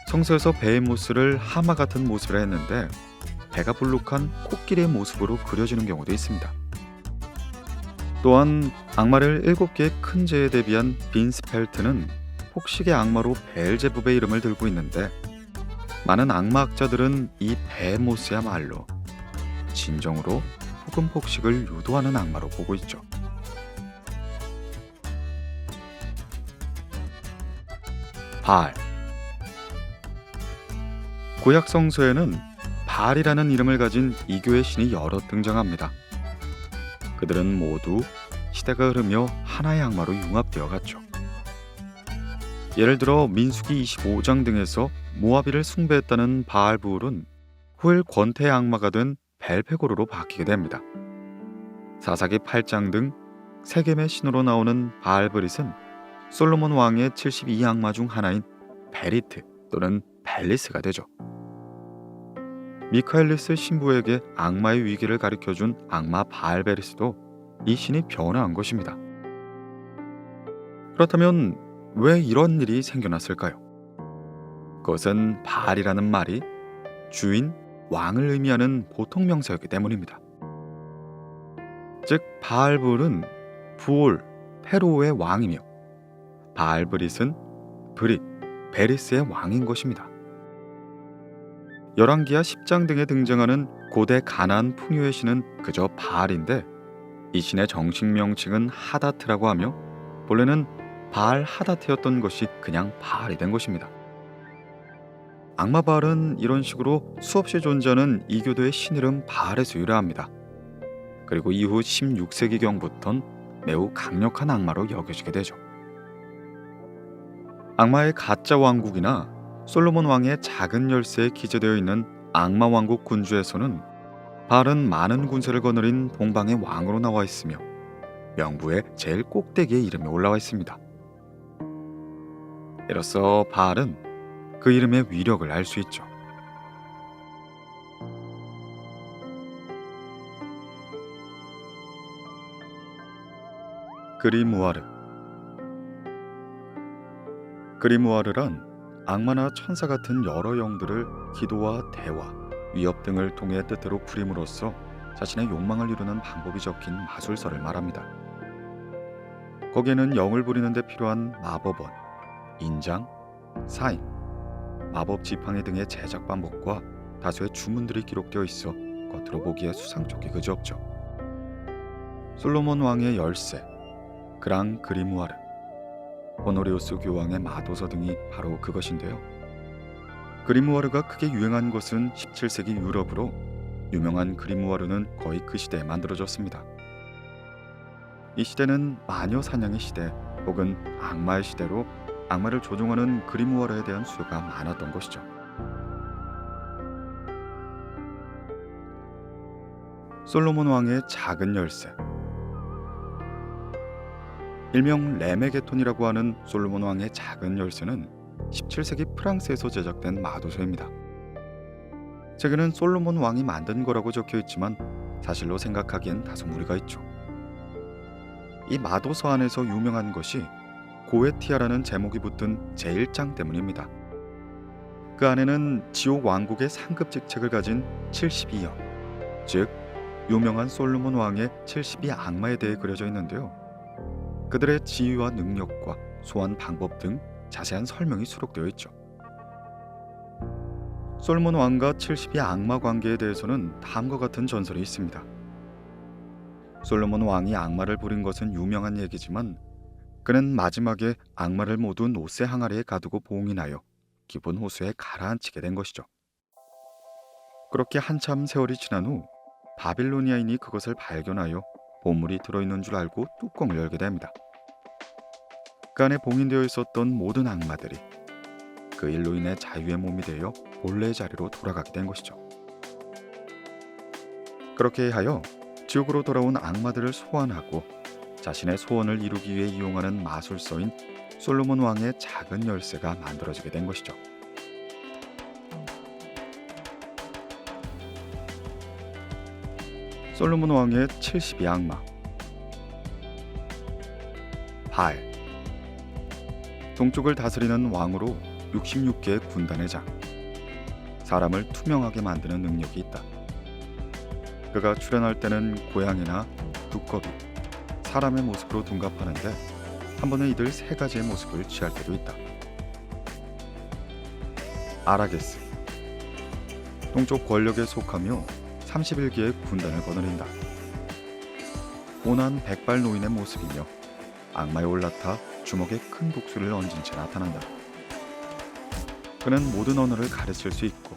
성서에서 베헤모스를 하마 같은 모습을 했는데 배가 불룩한 코끼리의 모습으로 그려지는 경우도 있습니다. 또한 악마를 7개의 큰 죄에 대비한 빈스펠트는 폭식의 악마로 베엘제붑의 이름을 들고 있는데 많은 악마학자들은 이 베헤모스야말로 진정으로 혹은 폭식을 유도하는 악마로 보고 있죠. 바알. 구약 성서에는 바알이라는 이름을 가진 이교의 신이 여러 등장합니다. 그들은 모두 시대가 흐르며 하나의 악마로 융합되어 갔죠. 예를 들어 민수기 25장 등에서 모아비를 숭배했다는 바알부울은 후일 권태의 악마가 된 벨페고르로 바뀌게 됩니다. 사사기 8장 등 세겜의 신으로 나오는 바알브릿은 솔로몬 왕의 72악마 중 하나인 베리트 또는 벨리스가 되죠. 미카엘리스 신부에게 악마의 위기를 가르쳐준 악마 바알베리스도 이 신이 변화한 것입니다. 그렇다면 왜 이런 일이 생겨났을까요? 그것은 바알이라는 말이 주인, 왕을 의미하는 보통 명사였기 때문입니다. 즉 바알불은 부올, 페로의 왕이며 바알브릿은 브릿, 베리스의 왕인 것입니다. 열왕기하 10장 등에 등장하는 고대 가나안 풍요의 신은 그저 바알인데 이 신의 정식 명칭은 하다트라고 하며 본래는 바알 하다트였던 것이 그냥 바알이 된 것입니다. 악마 바알은 이런 식으로 수없이 존재하는 이교도의 신이름 바알에서 유래합니다. 그리고 이후 16세기경부터는 매우 강력한 악마로 여겨지게 되죠. 악마의 가짜 왕국이나 솔로몬 왕의 작은 열쇠에 기재되어 있는 악마 왕국 군주에서는 바알은 많은 군세를 거느린 동방의 왕으로 나와 있으며 명부의 제일 꼭대기에 이름이 올라와 있습니다. 이로써 바알은 그 이름의 위력을 알 수 있죠. 그리무아르. 그리무아르란 악마나 천사 같은 여러 영들을 기도와 대화, 위협 등을 통해 뜻대로 부림으로써 자신의 욕망을 이루는 방법이 적힌 마술서를 말합니다. 거기에는 영을 부리는 데 필요한 마법원, 인장, 사인, 마법 지팡이 등의 제작 방법과 다수의 주문들이 기록되어 있어 겉으로 보기에 수상쩍게 그지없죠. 솔로몬 왕의 열쇠, 그랑 그리무아르, 호노리우스 교황의 마도서 등이 바로 그것인데요. 그리무아르가 크게 유행한 것은 17세기 유럽으로 유명한 그리무아르는 거의 그 시대에 만들어졌습니다. 이 시대는 마녀 사냥의 시대 혹은 악마의 시대로 악마를 조종하는 그리무아르에 대한 수요가 많았던 것이죠. 솔로몬 왕의 작은 열쇠. 일명 레메게톤이라고 하는 솔로몬 왕의 작은 열쇠는 17세기 프랑스에서 제작된 마도서입니다. 책에는 솔로몬 왕이 만든 거라고 적혀 있지만 사실로 생각하기엔 다소 무리가 있죠. 이 마도서 안에서 유명한 것이 고에티아라는 제목이 붙은 제1장 때문입니다. 그 안에는 지옥 왕국의 상급 직책을 가진 72형, 즉 유명한 솔로몬 왕의 72 악마에 대해 그려져 있는데요. 그들의 지위와 능력과 소환 방법 등 자세한 설명이 수록되어 있죠. 솔로몬 왕과 72 악마 관계에 대해서는 다음과 같은 전설이 있습니다. 솔로몬 왕이 악마를 부린 것은 유명한 얘기지만 그는 마지막에 악마를 모두 노새 항아리에 가두고 봉인하여 깊은 호수에 가라앉히게 된 것이죠. 그렇게 한참 세월이 지난 후 바빌로니아인이 그것을 발견하여 보물이 들어있는 줄 알고 뚜껑을 열게 됩니다. 그 안에 봉인되어 있었던 모든 악마들이 그 일로 인해 자유의 몸이 되어 본래의 자리로 돌아가게 된 것이죠. 그렇게 하여 지옥으로 돌아온 악마들을 소환하고 자신의 소원을 이루기 위해 이용하는 마술서인 솔로몬 왕의 작은 열쇠가 만들어지게 된 것이죠. 솔로몬 왕의 72 악마. 바알. 동쪽을 다스리는 왕으로 66개의 군단의 장. 사람을 투명하게 만드는 능력이 있다. 그가 출현할 때는 고양이나 두꺼비, 사람의 모습으로 둔갑하는데 한 번에 이들 세 가지의 모습을 취할 때도 있다. 아라게스. 동쪽 권력에 속하며 31개의 군단을 거느린다. 온한 백발 노인의 모습이며 악마에 올라타 주먹에 큰 독수리를 얹은 채 나타난다. 그는 모든 언어를 가르칠 수 있고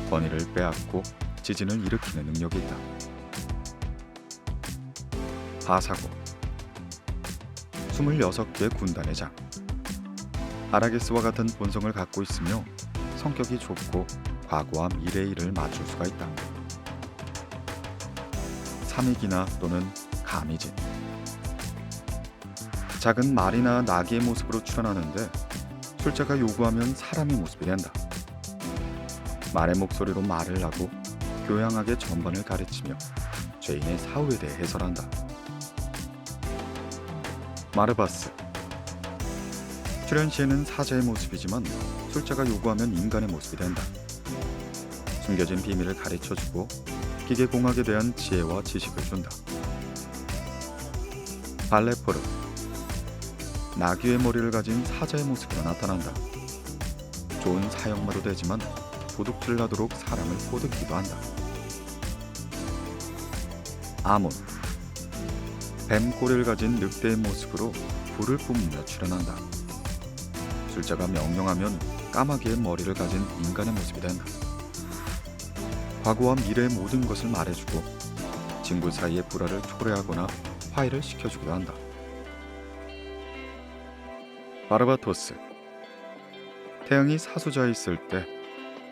권위를 빼앗고 지진을 일으키는 능력이 있다. 바사고. 26개 군단의 장. 아라게스와 같은 본성을 갖고 있으며 성격이 좁고 과거와 미래의 일을 맞출 수가 있다. 삼익이나 또는 가미진. 작은 말이나 나귀의 모습으로 출현하는데 술자가 요구하면 사람의 모습이 된다. 말의 목소리로 말을 하고 교양하게 전반을 가르치며 죄인의 사후에 대해 해설한다. 마르바스. 출현 시에는 사자의 모습이지만 술자가 요구하면 인간의 모습이 된다. 숨겨진 비밀을 가르쳐주고 기계공학에 대한 지혜와 지식을 준다. 발레포르, 나귀의 머리를 가진 사자의 모습으로 나타난다. 좋은 사형마도 되지만 도둑질을 하도록 사람을 꼬드기도 한다. 아몬, 뱀 꼬리를 가진 늑대의 모습으로 불을 뿜으며 출현한다. 술자가 명령하면 까마귀의 머리를 가진 인간의 모습이 된다. 과거와 미래의 모든 것을 말해주고 친구 사이의 불화를 초래하거나 화해를 시켜주기도 한다. 바르바토스, 태양이 사수자에 있을 때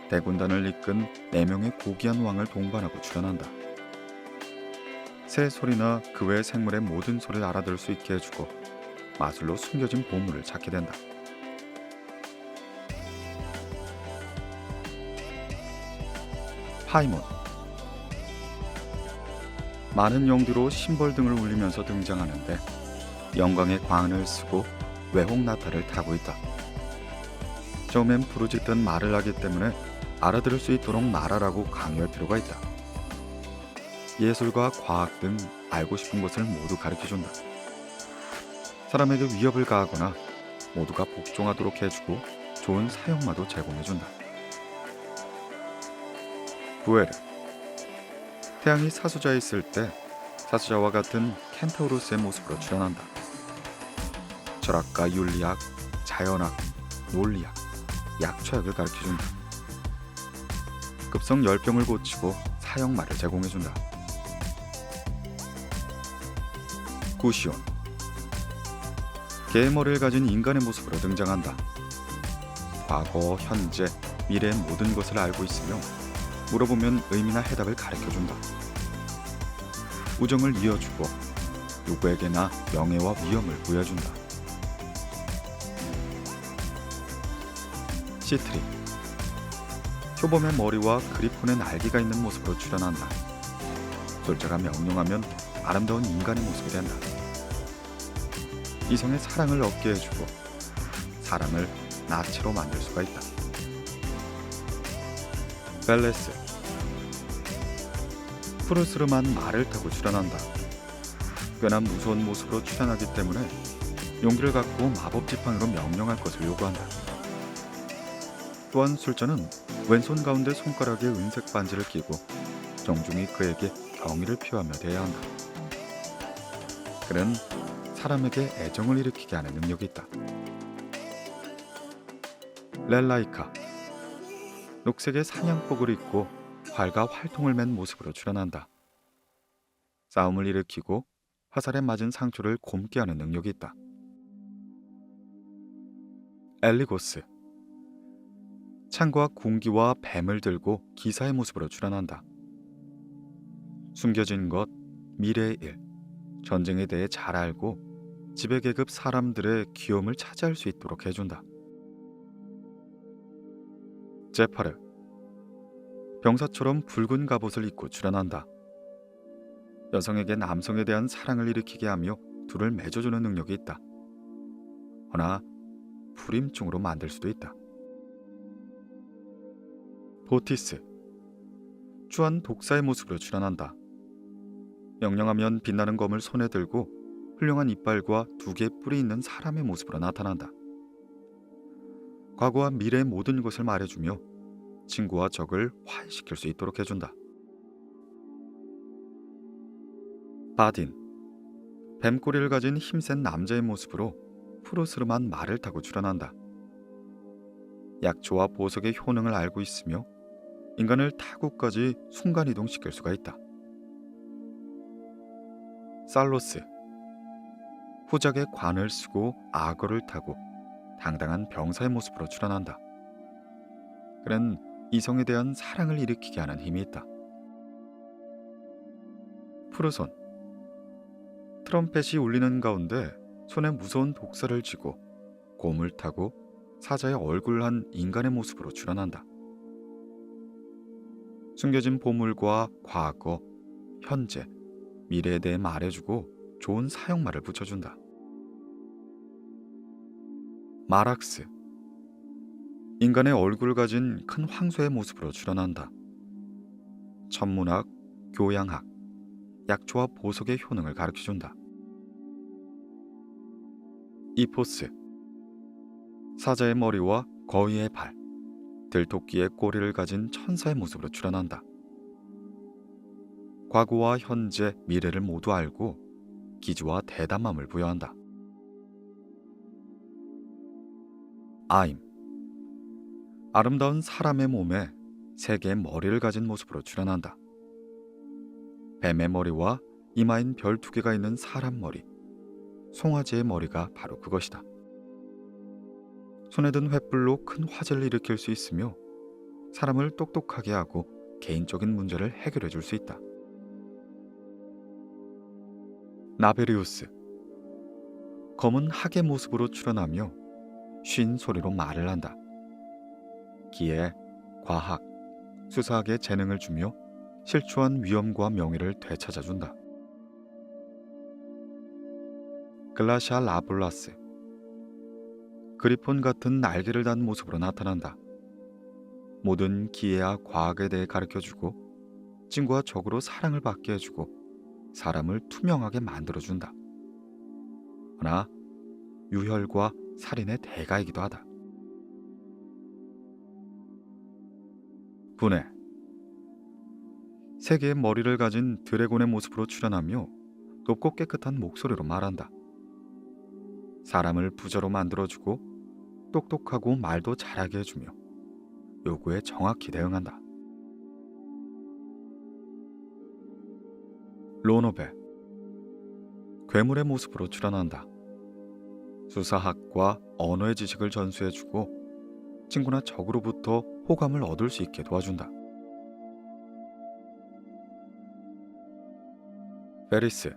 대군단을 이끈 4명의 고귀한 왕을 동반하고 출현한다. 새 소리나 그 외의 생물의 모든 소리를 알아들을 수 있게 해주고 마술로 숨겨진 보물을 찾게 된다. 파이몬, 많은 영두로 심벌 등을 울리면서 등장하는데 영광의 광을 쓰고 외홍 나타를 타고 있다. 처음엔 부르짖던 말을 하기 때문에 알아들을 수 있도록 말하라고 강요할 필요가 있다. 예술과 과학 등 알고 싶은 것을 모두 가르쳐준다. 사람에게 위협을 가하거나 모두가 복종하도록 해주고 좋은 사형마도 제공해준다. 부에르, 태양이 사수자에 있을 때 사수자와 같은 켄타우로스의 모습으로 출현한다. 철학과 윤리학, 자연학, 논리학, 약초학을 가르쳐준다. 급성 열병을 고치고 사형말을 제공해준다. 구시온, 개의 머리를 가진 인간의 모습으로 등장한다. 과거, 현재, 미래의 모든 것을 알고 있으며 물어보면 의미나 해답을 가르쳐준다. 우정을 이어주고 누구에게나 명예와 위엄을 부여준다. 시트리, 표범의 머리와 그리폰의 날개가 있는 모습으로 출현한다. 솔자가 명령하면 아름다운 인간의 모습이 된다. 이성의 사랑을 얻게 해주고 사람을 나체로 만들 수가 있다. 벨레스, 푸르스름한 말을 타고 출현한다. 꽤나 무서운 모습으로 출현하기 때문에 용기를 갖고 마법 지팡이로 명령할 것을 요구한다. 또한 술자는 왼손 가운데 손가락에 은색 반지를 끼고 정중히 그에게 경의를 표하며 대해야 한다. 그는 사람에게 애정을 일으키게 하는 능력이 있다. 렐라이카, 녹색의 사냥복을 입고 활과 활통을 맨 모습으로 출현한다. 싸움을 일으키고 화살에 맞은 상처를 곪게 하는 능력이 있다. 엘리고스, 창과 궁기와 뱀을 들고 기사의 모습으로 출현한다. 숨겨진 것, 미래의 일, 전쟁에 대해 잘 알고 지배계급 사람들의 귀여움을 차지할 수 있도록 해준다. 제파르, 병사처럼 붉은 갑옷을 입고 출현한다. 여성에게 남성에 대한 사랑을 일으키게 하며 둘을 맺어주는 능력이 있다. 허나 불임증으로 만들 수도 있다. 보티스, 추한 독사의 모습으로 출현한다. 명령하면 빛나는 검을 손에 들고 훌륭한 이빨과 2개의 뿔이 있는 사람의 모습으로 나타난다. 과거와 미래의 모든 것을 말해주며 친구와 적을 화해시킬 수 있도록 해준다. 바딘, 뱀꼬리를 가진 힘센 남자의 모습으로 푸르스름한 말을 타고 출현한다. 약초와 보석의 효능을 알고 있으며 인간을 타국까지 순간이동시킬 수가 있다. 살로스, 후작의 관을 쓰고 악어를 타고 당당한 병사의 모습으로 출현한다. 그는 이성에 대한 사랑을 일으키게 하는 힘이 있다. 푸르손, 트럼펫이 울리는 가운데 손에 무서운 독사를 쥐고 곰을 타고 사자의 얼굴을 한 인간의 모습으로 출현한다. 숨겨진 보물과 과거, 현재, 미래에 대해 말해주고 좋은 사형말을 붙여준다. 마락스, 인간의 얼굴을 가진 큰 황소의 모습으로 출현한다. 천문학, 교양학, 약초와 보석의 효능을 가르쳐준다. 이포스, 사자의 머리와 거위의 발, 들토끼의 꼬리를 가진 천사의 모습으로 출연한다. 과거와 현재, 미래를 모두 알고 기지와 대담함을 부여한다. 아임, 아름다운 사람의 몸에 세 개의 머리를 가진 모습으로 출연한다. 뱀의 머리와 이마인 별 두 개가 있는 사람 머리, 송아지의 머리가 바로 그것이다. 손에 든 횃불로 큰 화재를 일으킬 수 있으며 사람을 똑똑하게 하고 개인적인 문제를 해결해 줄 수 있다. 나베리우스, 검은 학의 모습으로 출연하며 쉰 소리로 말을 한다. 기에 과학, 수사학에 재능을 주며 실추한 위엄과 명예를 되찾아준다. 글라시아 라블라스, 그리폰 같은 날개를 단 모습으로 나타난다. 모든 기회와 과학에 대해 가르쳐주고 친구와 적으로 사랑을 받게 해주고 사람을 투명하게 만들어준다. 그러나 유혈과 살인의 대가이기도 하다. 분해, 세 개의 머리를 가진 드래곤의 모습으로 출연하며 높고 깨끗한 목소리로 말한다. 사람을 부자로 만들어주고 똑똑하고 말도 잘하게 해주며 요구에 정확히 대응한다. 로노베, 괴물의 모습으로 출연한다. 수사학과 언어의 지식을 전수해주고 친구나 적으로부터 호감을 얻을 수 있게 도와준다. 페리스,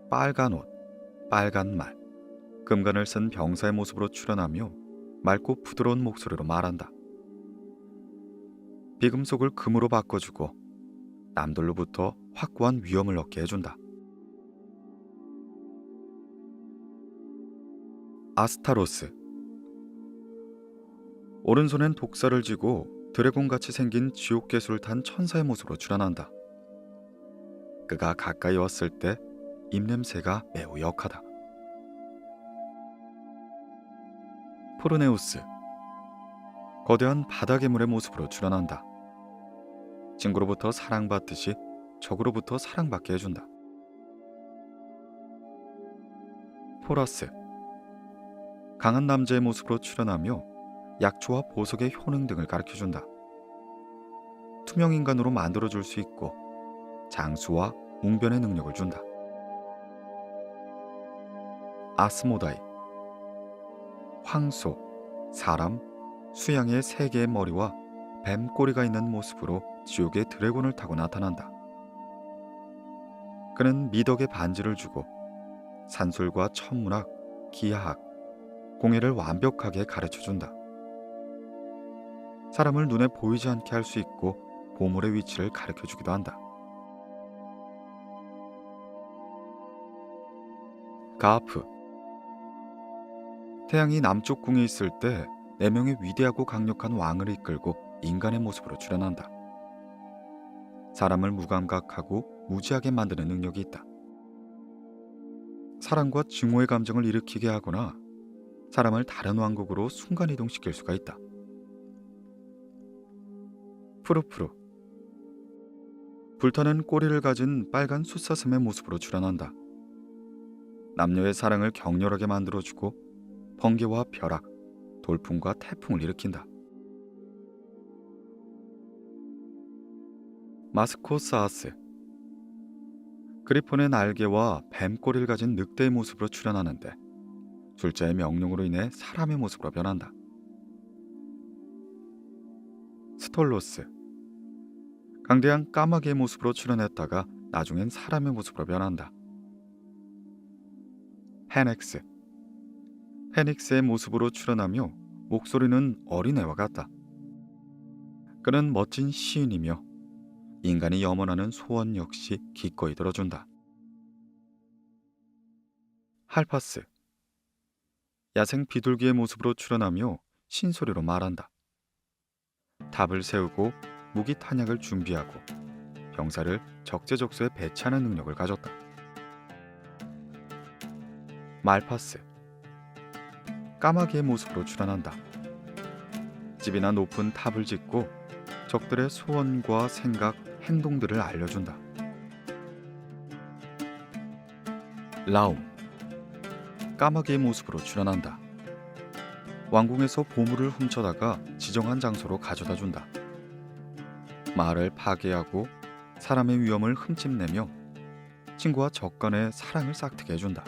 빨간 옷, 빨간 말, 금관을 쓴 병사의 모습으로 출연하며 맑고 부드러운 목소리로 말한다. 비금속을 금으로 바꿔주고 남들로부터 확고한 위엄을 얻게 해준다. 아스타로스, 오른손엔 독사를 쥐고 드래곤같이 생긴 지옥개수를 탄 천사의 모습으로 출연한다. 그가 가까이 왔을 때 입냄새가 매우 역하다. 포르네우스, 거대한 바다 괴물의 모습으로 출연한다. 친구로부터 사랑받듯이 적으로부터 사랑받게 해준다. 포라스, 강한 남자의 모습으로 출연하며 약초와 보석의 효능 등을 가르쳐준다. 투명인간으로 만들어줄 수 있고 장수와 웅변의 능력을 준다. 아스모다이, 황소, 사람, 수양의 세 개의 머리와 뱀 꼬리가 있는 모습으로 지옥의 드래곤을 타고 나타난다. 그는 미덕의 반지를 주고 산술과 천문학, 기하학, 공예를 완벽하게 가르쳐준다. 사람을 눈에 보이지 않게 할 수 있고 보물의 위치를 가르쳐주기도 한다. 가프, 태양이 남쪽 궁에 있을 때 4명의 위대하고 강력한 왕을 이끌고 인간의 모습으로 출연한다. 사람을 무감각하고 무지하게 만드는 능력이 있다. 사랑과 증오의 감정을 일으키게 하거나 사람을 다른 왕국으로 순간이동시킬 수가 있다. 푸르푸르, 불타는 꼬리를 가진 빨간 숫사슴의 모습으로 출연한다. 남녀의 사랑을 격렬하게 만들어주고 번개와 벼락, 돌풍과 태풍을 일으킨다. 마스코사아스, 그리폰의 날개와 뱀 꼬리를 가진 늑대의 모습으로 출연하는데 술자의 명령으로 인해 사람의 모습으로 변한다. 스톨로스, 강대한 까마귀의 모습으로 출연했다가 나중엔 사람의 모습으로 변한다. 페넥스, 페닉스의 모습으로 출연하며 목소리는 어린애와 같다. 그는 멋진 시인이며 인간이 염원하는 소원 역시 기꺼이 들어준다. 할파스, 야생 비둘기의 모습으로 출연하며 신소리로 말한다. 탑을 세우고 무기 탄약을 준비하고 병사를 적재적소에 배치하는 능력을 가졌다. 말파스, 까마귀의 모습으로 출연한다. 집이나 높은 탑을 짓고 적들의 소원과 생각, 행동들을 알려준다. 라움, 까마귀의 모습으로 출연한다. 왕궁에서 보물을 훔쳐다가 지정한 장소로 가져다 준다. 마을을 파괴하고 사람의 위험을 흠집내며 친구와 적 간의 사랑을 싹트게 해준다.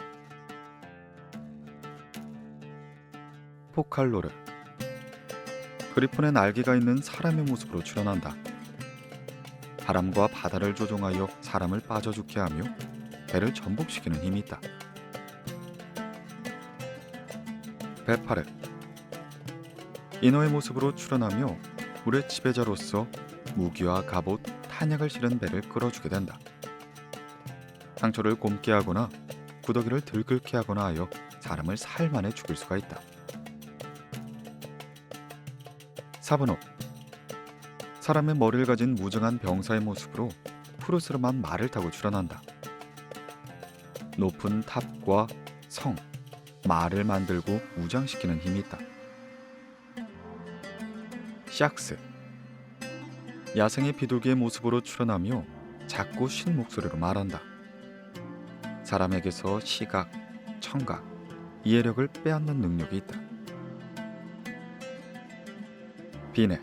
포칼로르, 그리폰의 날개가 있는 사람의 모습으로 출연한다. 바람과 바다를 조종하여 사람을 빠져 죽게 하며 배를 전복시키는 힘이 있다. 베파르, 인어의 모습으로 출연하며 물의 지배자로서 무기와 갑옷, 탄약을 실은 배를 끌어주게 된다. 상처를 곪게 하거나 구더기를 들끓게 하거나 하여 사람을 사흘 만에 죽일 수가 있다. 사브노, 사람의 머리를 가진 무정한 병사의 모습으로 푸르스름한 말을 타고 출연한다. 높은 탑과 성, 말을 만들고 무장시키는 힘이 있다. 샥스, 야생의 비둘기의 모습으로 출연하며 작고 신 목소리로 말한다. 사람에게서 시각, 청각, 이해력을 빼앗는 능력이 있다. 비네,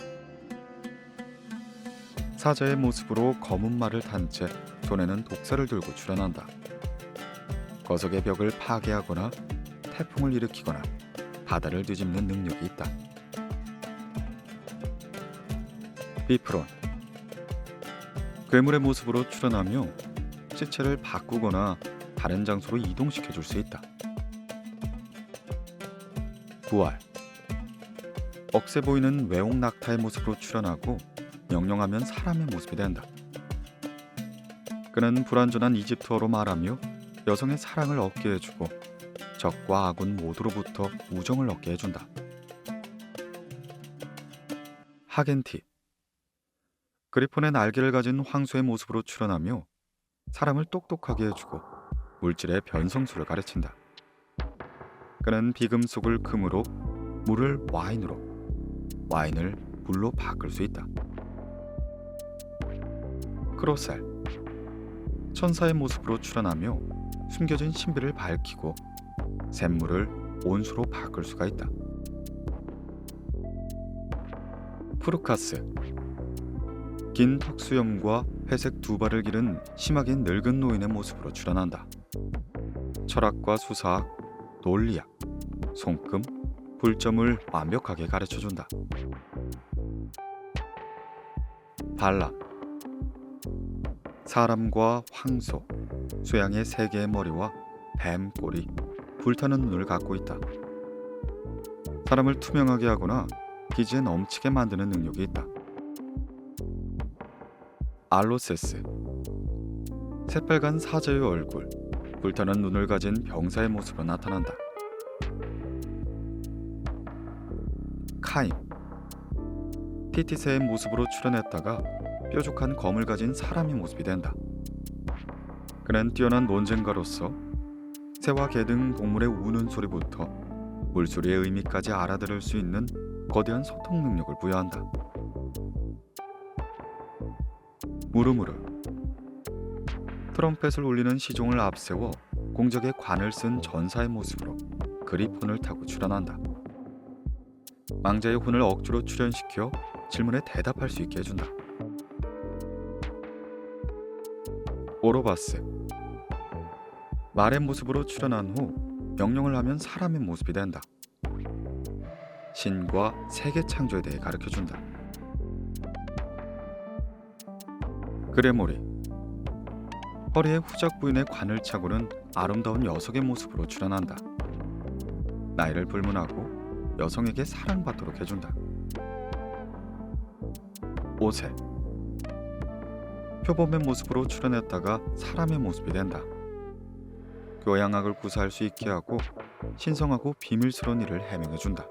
사자의 모습으로 검은 말을 탄 채 손에는 독사를 들고 출연한다. 거석의 벽을 파괴하거나 태풍을 일으키거나 바다를 뒤집는 능력이 있다. 비프론, 괴물의 모습으로 출연하며 시체를 바꾸거나 다른 장소로 이동시켜 줄 수 있다. 부활, 억세 보이는 외옥 낙타의 모습으로 출연하고 명령하면 사람의 모습이 된다. 그는 불완전한 이집트어로 말하며 여성의 사랑을 얻게 해주고 적과 아군 모두로부터 우정을 얻게 해준다. 하겐티, 그리폰의 날개를 가진 황소의 모습으로 출연하며 사람을 똑똑하게 해주고 물질의 변성수를 가르친다. 그는 비금속을 금으로, 물을 와인으로, 와인을 물로 바꿀 수 있다. 크로셀, 천사의 모습으로 출연하며 숨겨진 신비를 밝히고 샘물을 온수로 바꿀 수가 있다. 푸르카스, 긴 턱수염과 회색 두 발을 기른 심하게 늙은 노인의 모습으로 출연한다. 철학과 수사학, 논리학, 손금, 불점을 완벽하게 가르쳐준다. 발람, 사람과 황소, 쇠양의 세 개의 머리와 뱀 꼬리, 불타는 눈을 갖고 있다. 사람을 투명하게 하거나 기지에 넘치게 만드는 능력이 있다. 알로세스, 새빨간 사자의 얼굴, 불타는 눈을 가진 병사의 모습으로 나타난다. 카임, 티티새의 모습으로 출연했다가 뾰족한 검을 가진 사람의 모습이 된다. 그는 뛰어난 논쟁가로서 새와 개 등 동물의 우는 소리부터 물소리의 의미까지 알아들을 수 있는 거대한 소통 능력을 부여한다. 무르무르, 트럼펫을 울리는 시종을 앞세워 공적의 관을 쓴 전사의 모습으로 그리폰을 타고 출연한다. 망자의 혼을 억지로 출연시켜 질문에 대답할 수 있게 해준다. 오로바스, 말의 모습으로 출연한 후 명령을 하면 사람의 모습이 된다. 신과 세계 창조에 대해 가르쳐준다. 그레모리, 허리에 후작 부인의 관을 차고는 아름다운 여성의 모습으로 출연한다. 나이를 불문하고 여성에게 사랑받도록 해준다. 오세, 표범의 모습으로 출연했다가 사람의 모습이 된다. 교양학을 구사할 수 있게 하고 신성하고 비밀스러운 일을 해명해준다.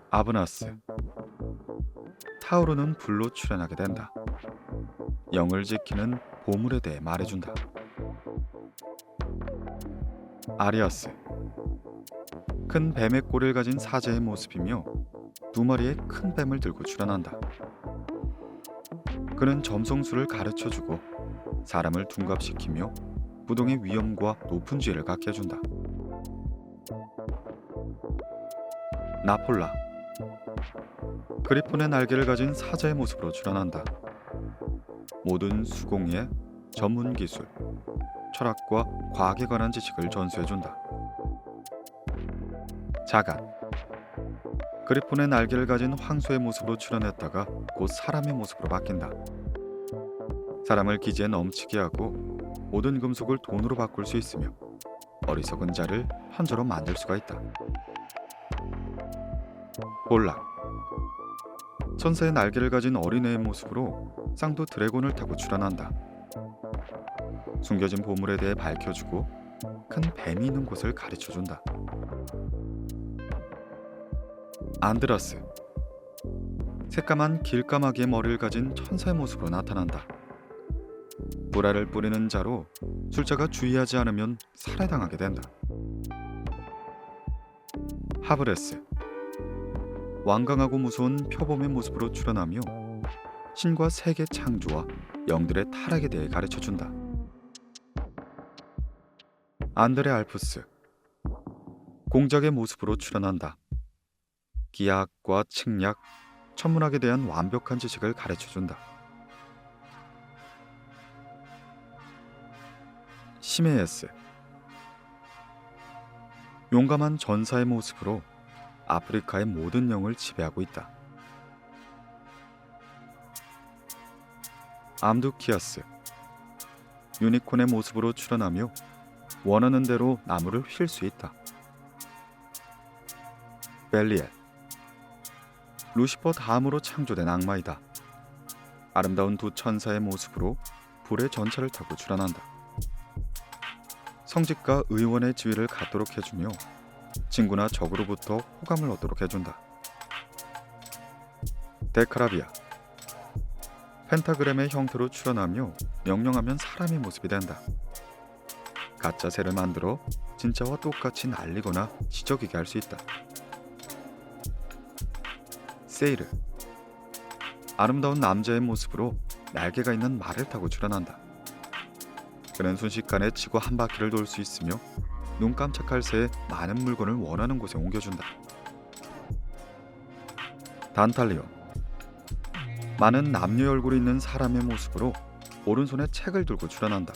아브나스, 타오르는 불로 출연하게 된다. 영을 지키는 보물에 대해 말해준다. 아리아스, 큰 뱀의 꼬리를 가진 사자의 모습이며 두 마리의 큰 뱀을 들고 출현한다. 그는 점성술을 가르쳐주고 사람을 둔갑시키며 부동의 위험과 높은 지혜를 갖게 해준다. 나폴라, 그리폰의 날개를 가진 사자의 모습으로 출현한다. 모든 수공예, 전문 기술, 철학과 과학에 관한 지식을 전수해준다. 자간, 그리폰의 날개를 가진 황소의 모습으로 출현했다가 곧 사람의 모습으로 바뀐다. 사람을 기지에 넘치게 하고 모든 금속을 돈으로 바꿀 수 있으며 어리석은 자를 현저로 만들 수가 있다. 볼락, 천사의 날개를 가진 어린애의 모습으로 쌍도 드래곤을 타고 출현한다. 숨겨진 보물에 대해 밝혀주고 큰 뱀이 있는 곳을 가르쳐준다. 안드라스, 새까만 길까마귀의 머리를 가진 천사의 모습으로 나타난다. 보라를 뿌리는 자로 술자가 주의하지 않으면 살해당하게 된다. 하브레스, 완강하고 무서운 표범의 모습으로 출현하며 신과 세계 창조와 영들의 타락에 대해 가르쳐준다. 안드레 알프스, 공작의 모습으로 출현한다. 기하학과 칙약, 천문학에 대한 완벽한 지식을 가르쳐준다. 시메에스, 용감한 전사의 모습으로 아프리카의 모든 영을 지배하고 있다. 암두키아스, 유니콘의 모습으로 출현하며 원하는 대로 나무를 휠 수 있다. 벨리엘, 루시퍼 다음으로 창조된 악마이다. 아름다운 두 천사의 모습으로 불의 전차를 타고 출현한다. 성직과 의원의 지위를 갖도록 해주며 친구나 적으로부터 호감을 얻도록 해준다. 데카라비아, 펜타그램의 형태로 출현하며 명령하면 사람의 모습이 된다. 가짜 새를 만들어 진짜와 똑같이 날리거나 지저귀게 할 수 있다. 세이르, 아름다운 남자의 모습으로 날개가 있는 말을 타고 출현한다. 그는 순식간에 지구 한 바퀴를 돌 수 있으며 눈 깜짝할 새에 많은 물건을 원하는 곳에 옮겨준다. 단탈리온, 많은 남녀 얼굴이 있는 사람의 모습으로 오른손에 책을 들고 출현한다.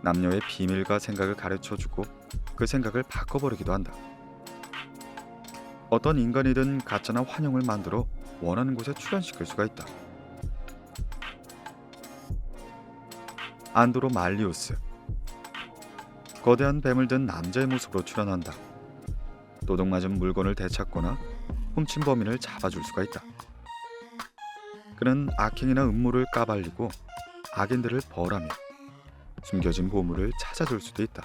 남녀의 비밀과 생각을 가르쳐주고 그 생각을 바꿔버리기도 한다. 어떤 인간이든 가짜나 환영을 만들어 원하는 곳에 출현시킬 수가 있다. 안드로 말리우스, 거대한 뱀을 든 남자의 모습으로 출현한다. 도둑맞은 물건을 되찾거나 훔친 범인을 잡아줄 수가 있다. 그는 악행이나 음모를 까발리고 악인들을 벌하며 숨겨진 보물을 찾아줄 수도 있다.